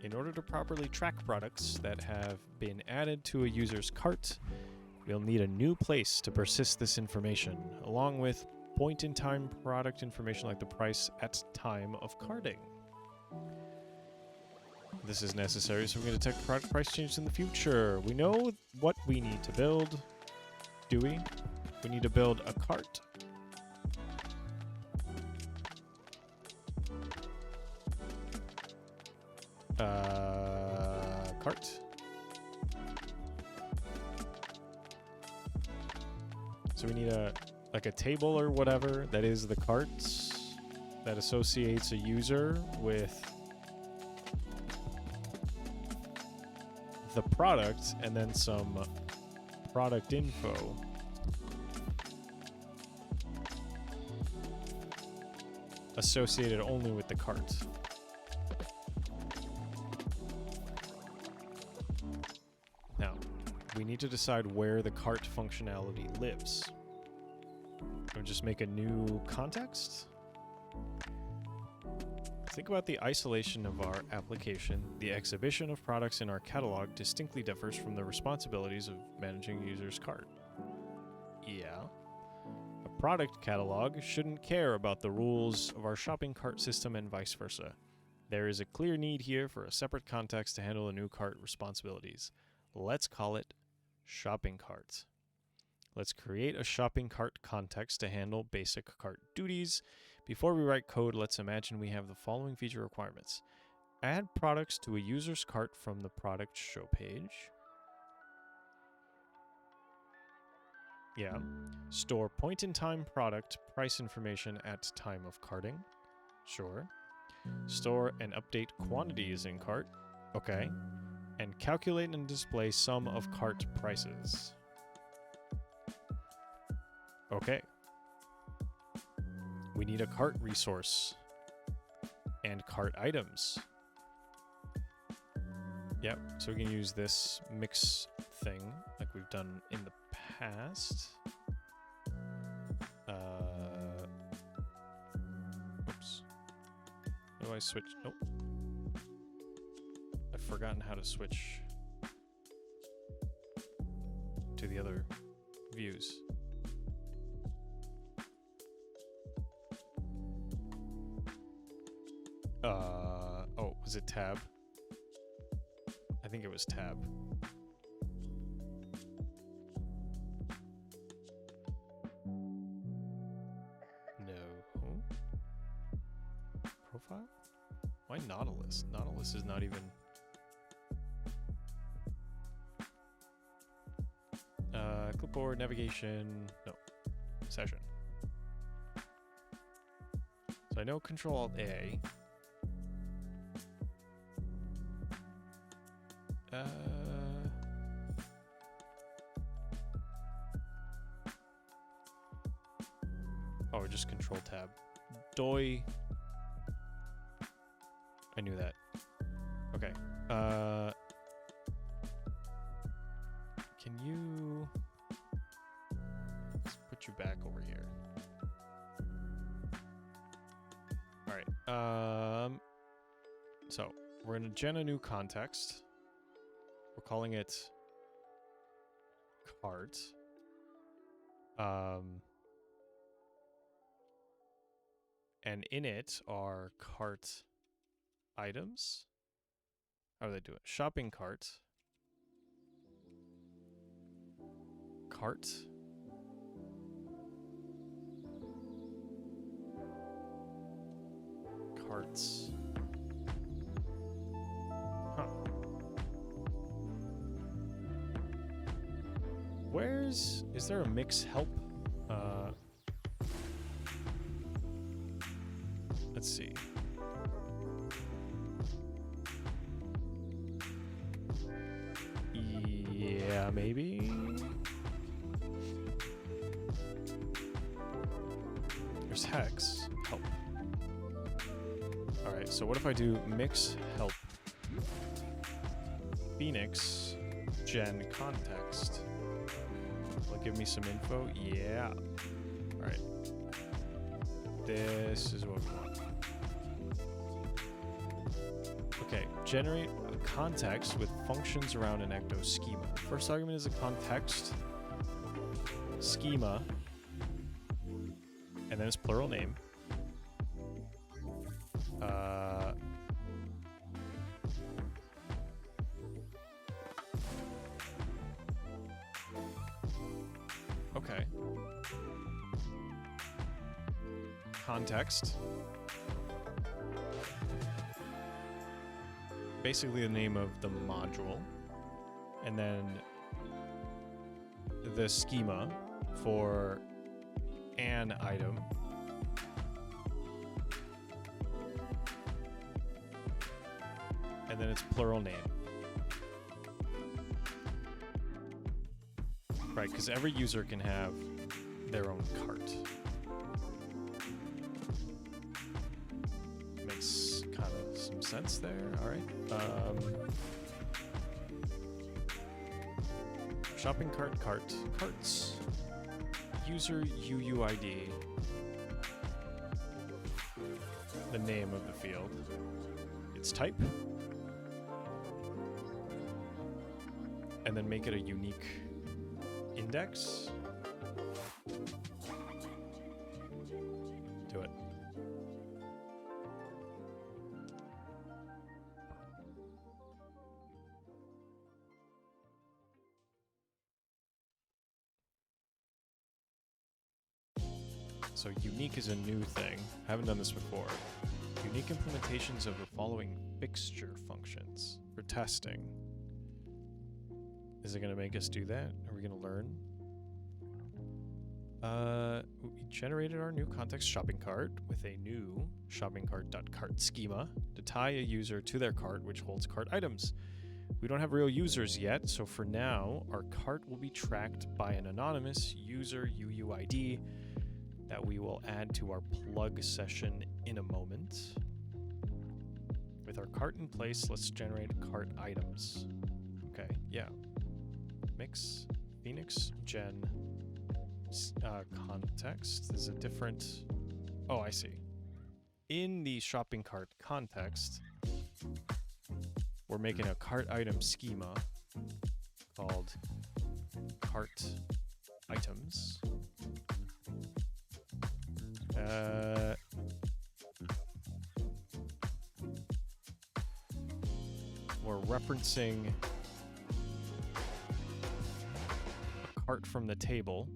In order to properly track products that have been added to a user's cart, we'll need a new place to persist this information, along with point-in-time product information like the price at time of carting. This is necessary so we can detect product price changes in the future. We know what we need to build. Do we? We need to build a cart. Cart. So we need a table or whatever that is the carts that associates a user with the product and then some product info. Associated only with the cart. Now, we need to decide where the cart functionality lives. Or just make a new context? Think about the isolation of our application. The exhibition of products in our catalog distinctly differs from the responsibilities of managing a user's cart. Yeah. A product catalog shouldn't care about the rules of our shopping cart system and vice versa. There is a clear need here for a separate context to handle the new cart responsibilities. Let's call it shopping cart. Let's create a shopping cart context to handle basic cart duties. Before we write code, let's imagine we have the following feature requirements. Add products to a user's cart from the product show page. Yeah. Store point-in-time product price information at time of carting. Sure. Store and update quantities in cart. Okay. And calculate and display sum of cart prices. Okay. We need a cart resource and cart items. Yep, so we can use this mix thing like we've done in the past. Oops. How do I switch? Nope. I've forgotten how to switch to the other views. Oh, was it tab? I think it was tab. No. Profile? Why Nautilus? Nautilus is not even... clipboard, navigation... No. Session. So I know Control-Alt-A... Oh, just Control Tab. Doi. I knew that. Okay. Can you... Let's put you back over here. Alright. So, we're in a new context. We're calling it cart. And in it are cart items. How do they do it? Shopping cart. Cart. Carts. Huh. Is there a mix help? Let's see. Yeah, maybe. There's hex help. All right, so what if I do mix help Phoenix gen context? Will it give me some info? Yeah. All right. This is what we want. Okay, generate a context with functions around an ecto schema. First argument is a context schema, and then it's plural name. Okay. Context. Basically the name of the module, and then the schema for an item, and then it's plural name. Right, because every user can have their own cart. Makes kind of some sense there. All right. Shopping cart, carts. User UUID. The name of the field. Its type. And then make it a unique index. Do it. So unique is a new thing. Haven't done this before. Unique implementations of the following fixture functions for testing. Is it going to make us do that? Are we going to learn? We generated our new context shopping cart with a new shopping cart.cart schema to tie a user to their cart, which holds cart items. We don't have real users yet, so for now, our cart will be tracked by an anonymous user UUID that we will add to our plug session in a moment. With our cart in place, let's generate cart items. Okay, yeah. Mix Phoenix gen context is a different. Oh, I see. In the shopping cart context, we're making a cart item schema called cart items. We're referencing a cart from the table.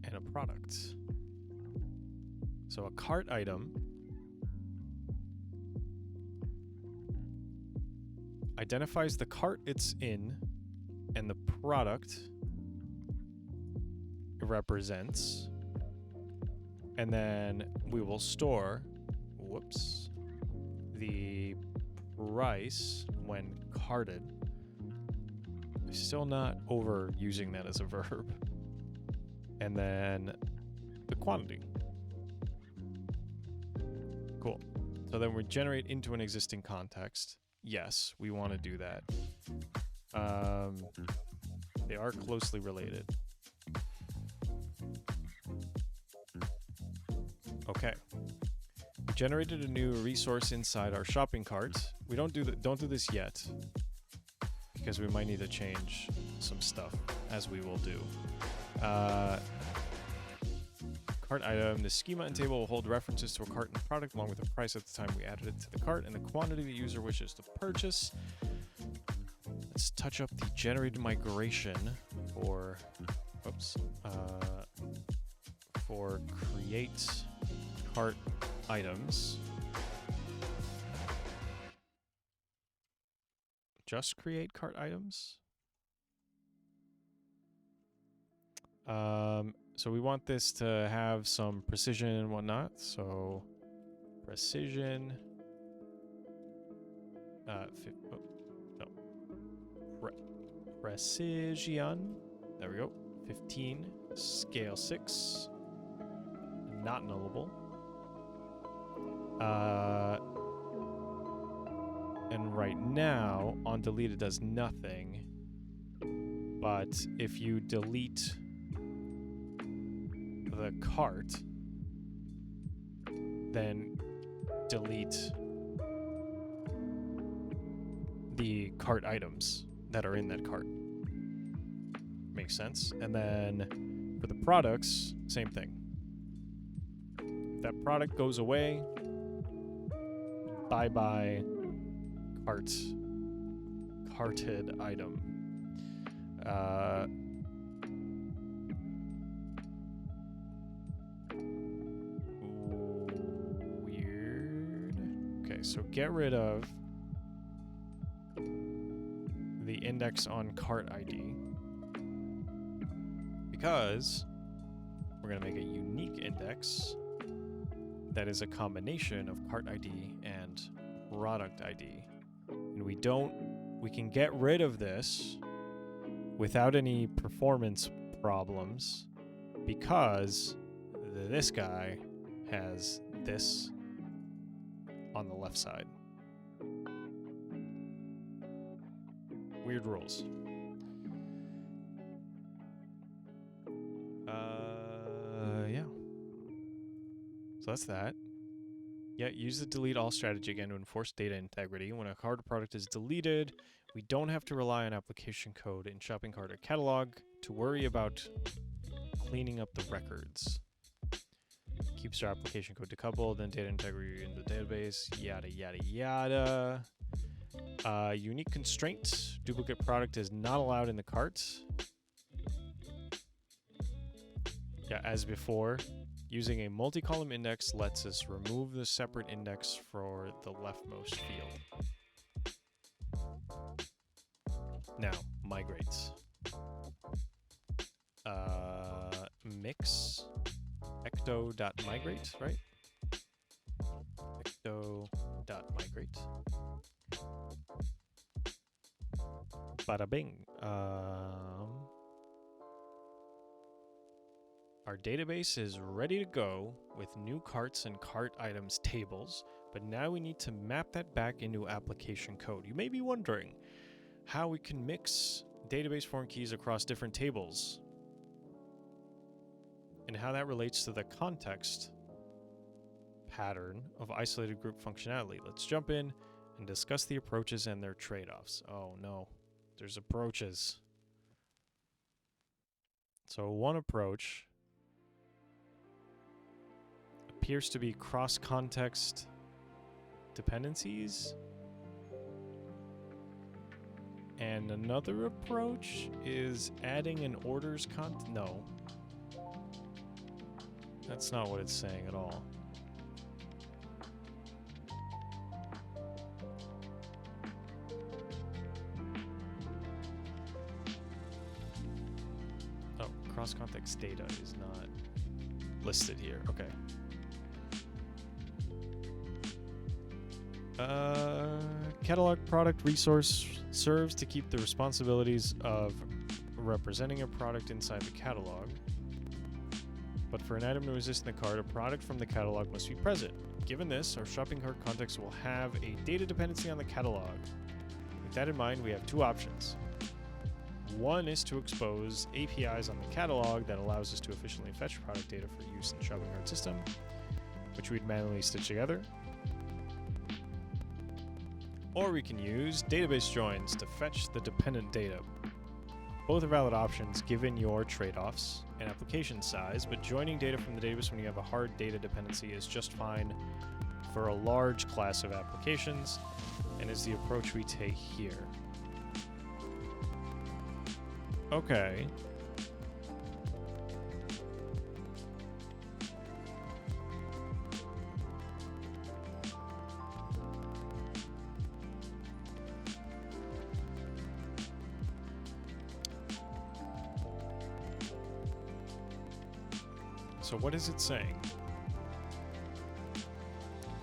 And a product. So a cart item identifies the cart it's in and the product it represents, and then we will store the price when carted. I'm still not overusing that as a verb. And then the quantity. Cool. So then we generate into an existing context. Yes, we want to do that. They are closely related. Okay. We generated a new resource inside our shopping cart. We don't do this yet, because we might need to change some stuff, as we will do. Cart cart item. The schema and table will hold references to a cart and product along with the price at the time we added it to the cart and the quantity the user wishes to purchase. Let's touch up the generated migration for, for create cart items. Just create cart items. So we want this to have some precision and whatnot. So precision. Precision. There we go. 15. Scale 6. Not nullable. And right now, on delete it does nothing. But if you delete the cart, then delete the cart items that are in that cart. Makes sense. And then for the products, same thing. If that product goes away, bye-bye carted item. Weird. Okay, so get rid of the index on cart ID because we're going to make a unique index that is a combination of cart ID and product ID. And we can get rid of this without any performance problems because this guy has this on the left side. Weird rules. Yeah. So that's that. Yeah, use the delete all strategy again to enforce data integrity. When a cart or product is deleted, we don't have to rely on application code in shopping cart or catalog to worry about cleaning up the records. Keeps our application code decoupled, then data integrity in the database, yada, yada, yada. Unique constraint. Duplicate product is not allowed in the cart. Yeah, as before. Using a multi-column index lets us remove the separate index for the leftmost field. Now, migrates. Mix ecto.migrate, right? Ecto.migrate. Bada bing. Our database is ready to go with new carts and cart items tables, but now we need to map that back into application code. You may be wondering how we can mix database foreign keys across different tables and how that relates to the context pattern of isolated group functionality. Let's jump in and discuss the approaches and their trade-offs. Oh no, there's approaches. So one approach appears to be cross-context dependencies. And another approach is adding an orders no. That's not what it's saying at all. Oh, cross-context data is not listed here. Okay. Catalog product resource serves to keep the responsibilities of representing a product inside the catalog. But for an item to exist in the cart, a product from the catalog must be present. Given this, our shopping cart context will have a data dependency on the catalog. With that in mind, we have two options. One is to expose APIs on the catalog that allows us to efficiently fetch product data for use in the shopping cart system, which we'd manually stitch together. Or we can use database joins to fetch the dependent data. Both are valid options given your trade-offs, and application size, but joining data from the database when you have a hard data dependency is just fine for a large class of applications, and is the approach we take here. Okay. So what is it saying?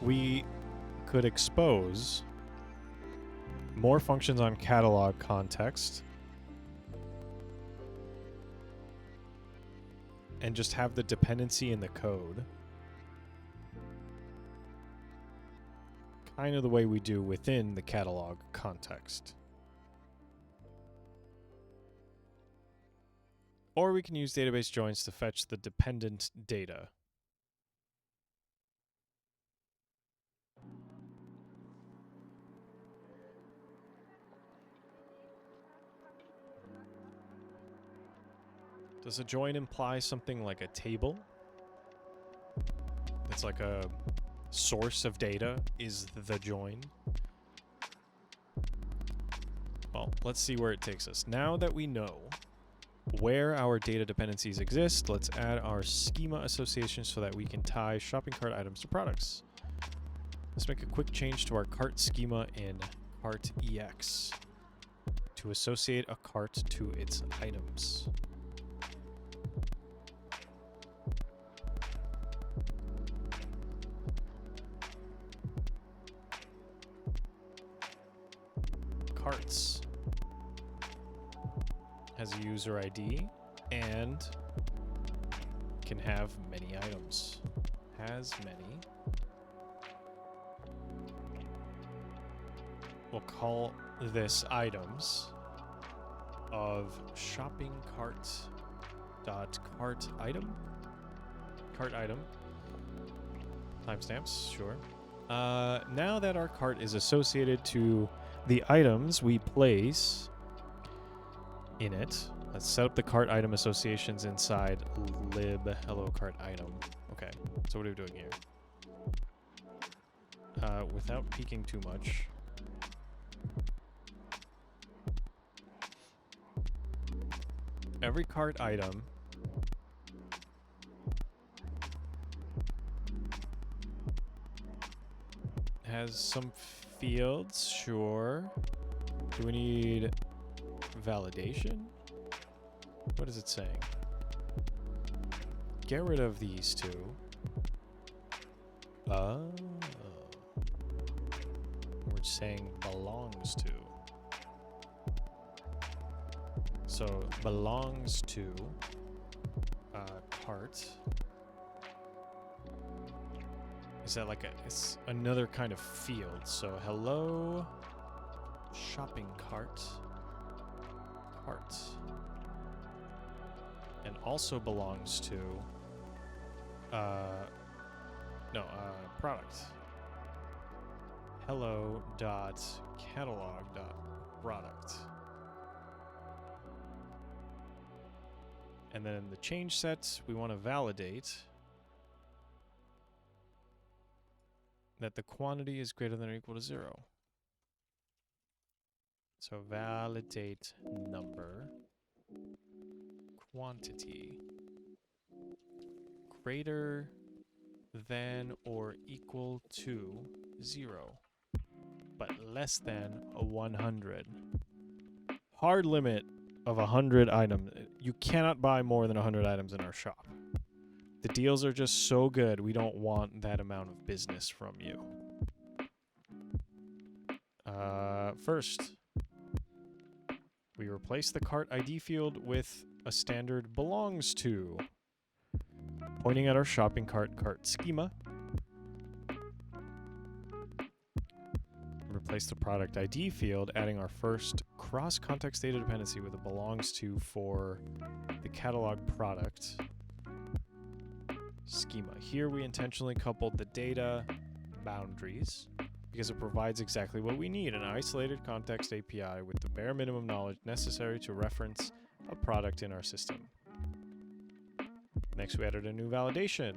We could expose more functions on catalog context and just have the dependency in the code. Kind of the way we do within the catalog context. Or we can use database joins to fetch the dependent data. Does a join imply something like a table? It's like a source of data is the join. Well, let's see where it takes us. Now that we know where our data dependencies exist, let's add our schema association so that we can tie shopping cart items to products. Let's make a quick change to our cart schema in cart EX to associate a cart to its items. Carts has a user ID and can have many items. Has many. We'll call this items of shopping cart dot cart item. Cart item. Timestamps, sure. Now that our cart is associated to the items we place in it, let's set up the cart item associations inside lib hello cart item. Okay, so what are we doing here? Without peeking too much. Every cart item has some fields, sure. Do we need validation? What is it saying? Get rid of these two. Oh. We're saying belongs to. So belongs to cart. Is that like it's another kind of field? So hello shopping cart. Cart. And also belongs to product. Hello dot catalog dot product. And then the change set, we want to validate that the quantity is greater than or equal to 0. So validate number quantity greater than or equal to 0, but less than a 100. Hard limit of 100 items. You cannot buy more than 100 items in our shop. The deals are just so good, we don't want that amount of business from you. First, we replace the cart ID field with a standard belongs to, pointing at our shopping cart schema. Replace the product ID field, adding our first cross-context data dependency with a belongs to for the catalog product schema. Here we intentionally coupled the data boundaries because it provides exactly what we need, an isolated context API with the bare minimum knowledge necessary to reference a product in our system. Next, we added a new validation.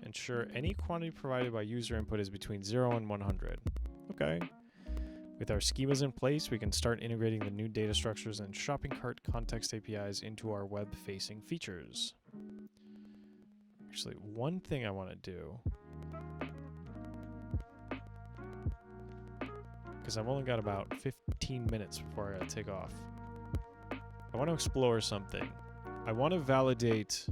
Ensure any quantity provided by user input is between 0 and 100. Okay. With our schemas in place, we can start integrating the new data structures and shopping cart context APIs into our web-facing features. Actually, one thing I want to do, because I've only got about 15 minutes before I gotta take off. I want to explore something. I want to validate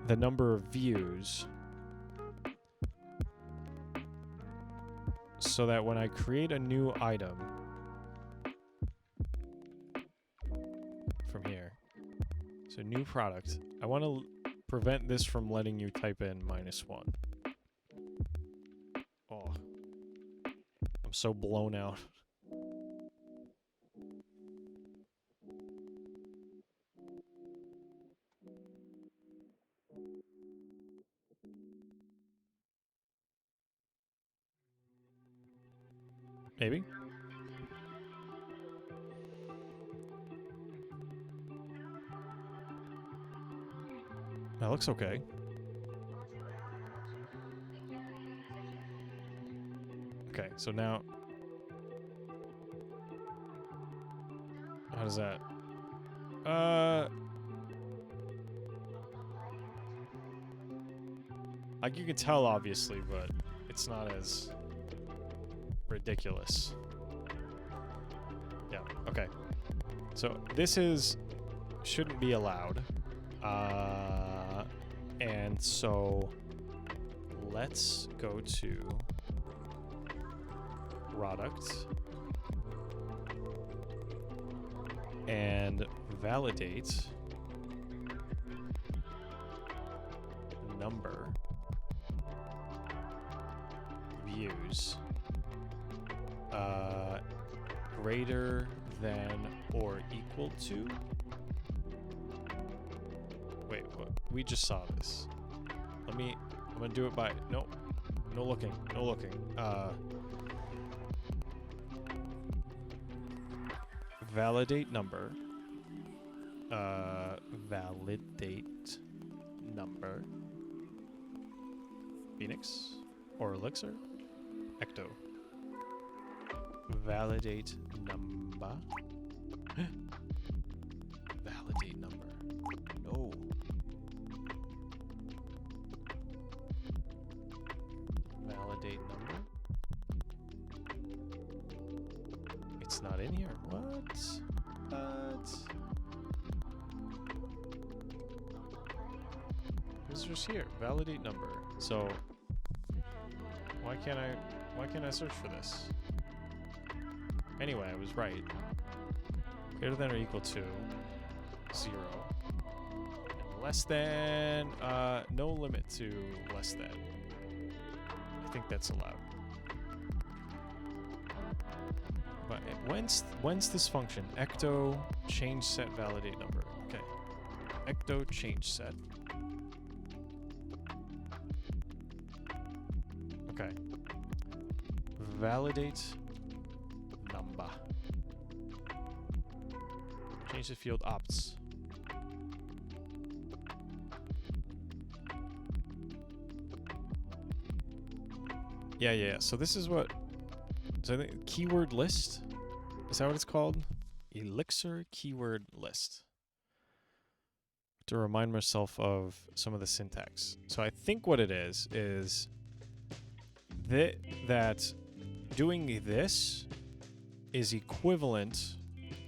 the number of views so that when I create a new item from here, so new product, I want to prevent this from letting you type in -1. Oh, I'm so blown out. Maybe. That looks okay. Okay, so now... How does that... Like, you can tell, obviously, but it's not as ridiculous. Yeah, okay. So, this shouldn't be allowed. And so, let's go to product and validate number views greater than or equal to. Wait, what? We just saw this. I'm gonna do it by, no looking. Validate number. Validate number. Phoenix or Elixir? Ecto. Validate number. Validate number. No. Validate number. It's not in here. What? It's just here. Validate number. So why can't I search for this? Anyway, I was right. Greater than or equal to 0. And less than, no limit to less than. I think that's allowed. But when's this function? Ecto change set validate number. Okay. Ecto change set. Okay. Validate number. Change the field opts. Yeah. So this is what... So I think keyword list? Is that what it's called? Elixir keyword list. To remind myself of some of the syntax. So I think what it is that doing this is equivalent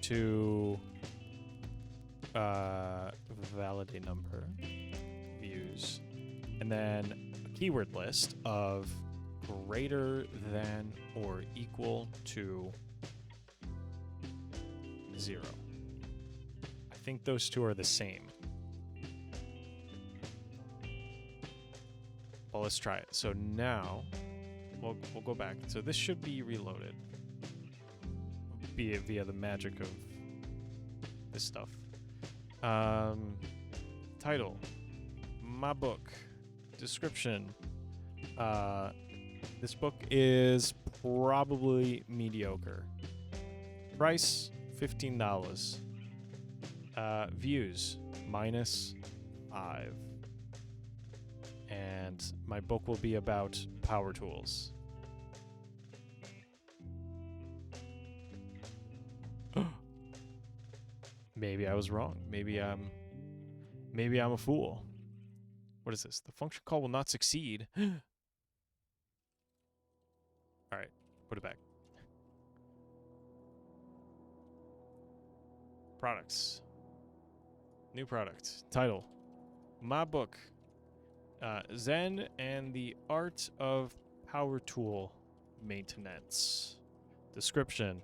to validate number views, and then a keyword list of greater than or equal to 0. I think those two are the same. Well, let's try it. So now we'll go back. So this should be reloaded via the magic of this stuff. Title, my book. Description. This book is probably mediocre. Price, $15. Views, -5. And my book will be about power tools. Maybe I was wrong. Maybe I'm a fool. What is this? The function call will not succeed. Alright, put it back. Products. New product. Title. My book. Zen and the Art of Power Tool Maintenance. Description.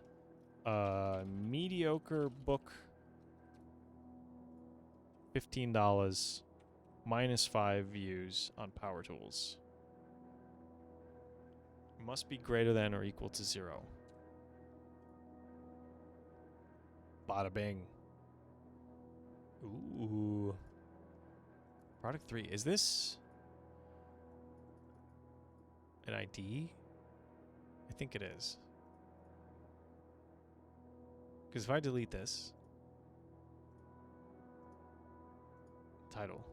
Mediocre book. $15. -5 views on power tools. Must be greater than or equal to 0. Bada bing. Ooh. Product 3. Is this an ID? I think it is. Because if I delete this. Title.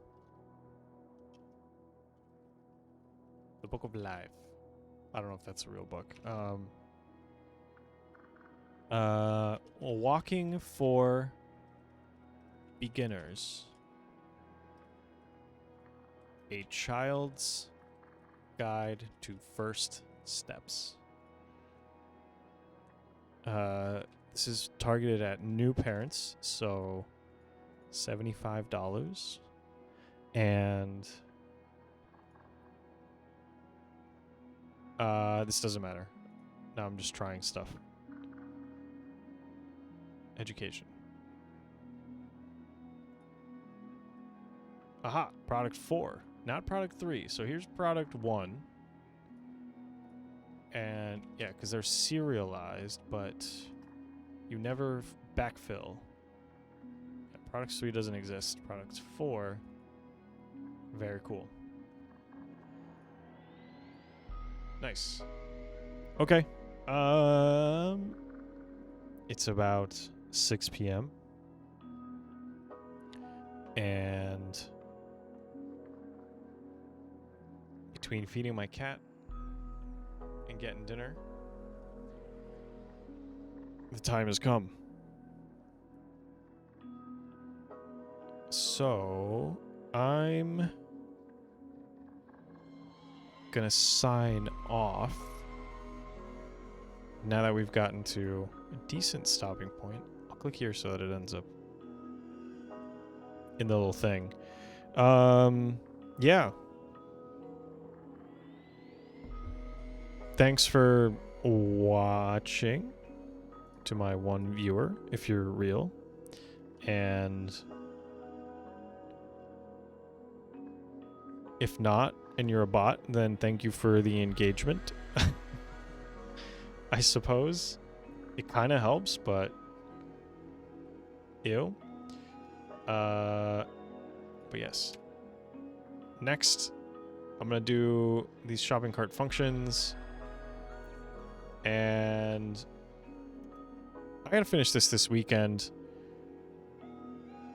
The Book of Life. I don't know if that's a real book. Walking for Beginners. A Child's Guide to First Steps. This is targeted at new parents, so $75. And this doesn't matter. Now I'm just trying stuff. Education. Aha, product 4, not product 3. So here's product 1. And yeah, because they're serialized, but you never backfill. Yeah, product 3 doesn't exist. Product 4, very cool. Nice. Okay. It's about 6 p.m. And between feeding my cat and getting dinner, the time has come. So I'm gonna sign off now that we've gotten to a decent stopping point. I'll click here so that it ends up in the little thing. Yeah. Thanks for watching, to my one viewer, if you're real. And if not, and you're a bot, then thank you for the engagement. I suppose. It kind of helps, but ew. But yes. Next, I'm going to do these shopping cart functions. And I got to finish this weekend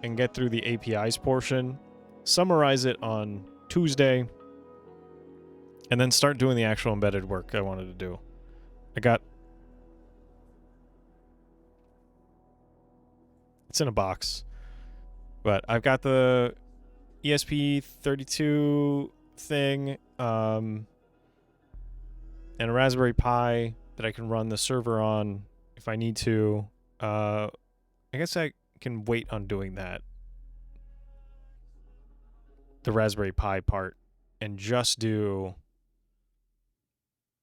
and get through the APIs portion, summarize it on Tuesday, and then start doing the actual embedded work I wanted to do. It's in a box, but I've got the ESP32 thing, and a Raspberry Pi that I can run the server on if I need to. I guess I can wait on doing that, the Raspberry Pi part, and just do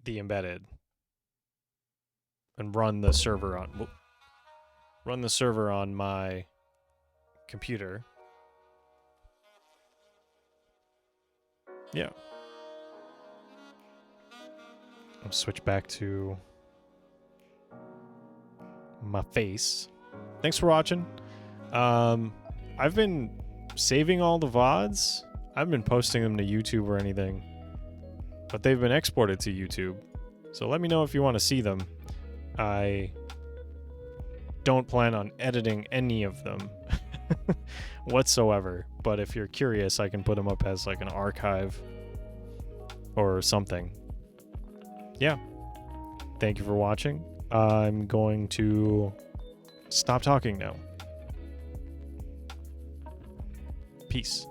the embedded and run the server on my computer. Yeah. I'll switch back to my face. Thanks for watching. I've been saving all the VODs. I haven't been posting them to YouTube or anything, but they've been exported to YouTube. So let me know if you want to see them. I don't plan on editing any of them. whatsoever. But if you're curious, I can put them up as like an archive or something. Yeah. Thank you for watching. I'm going to stop talking now. Peace.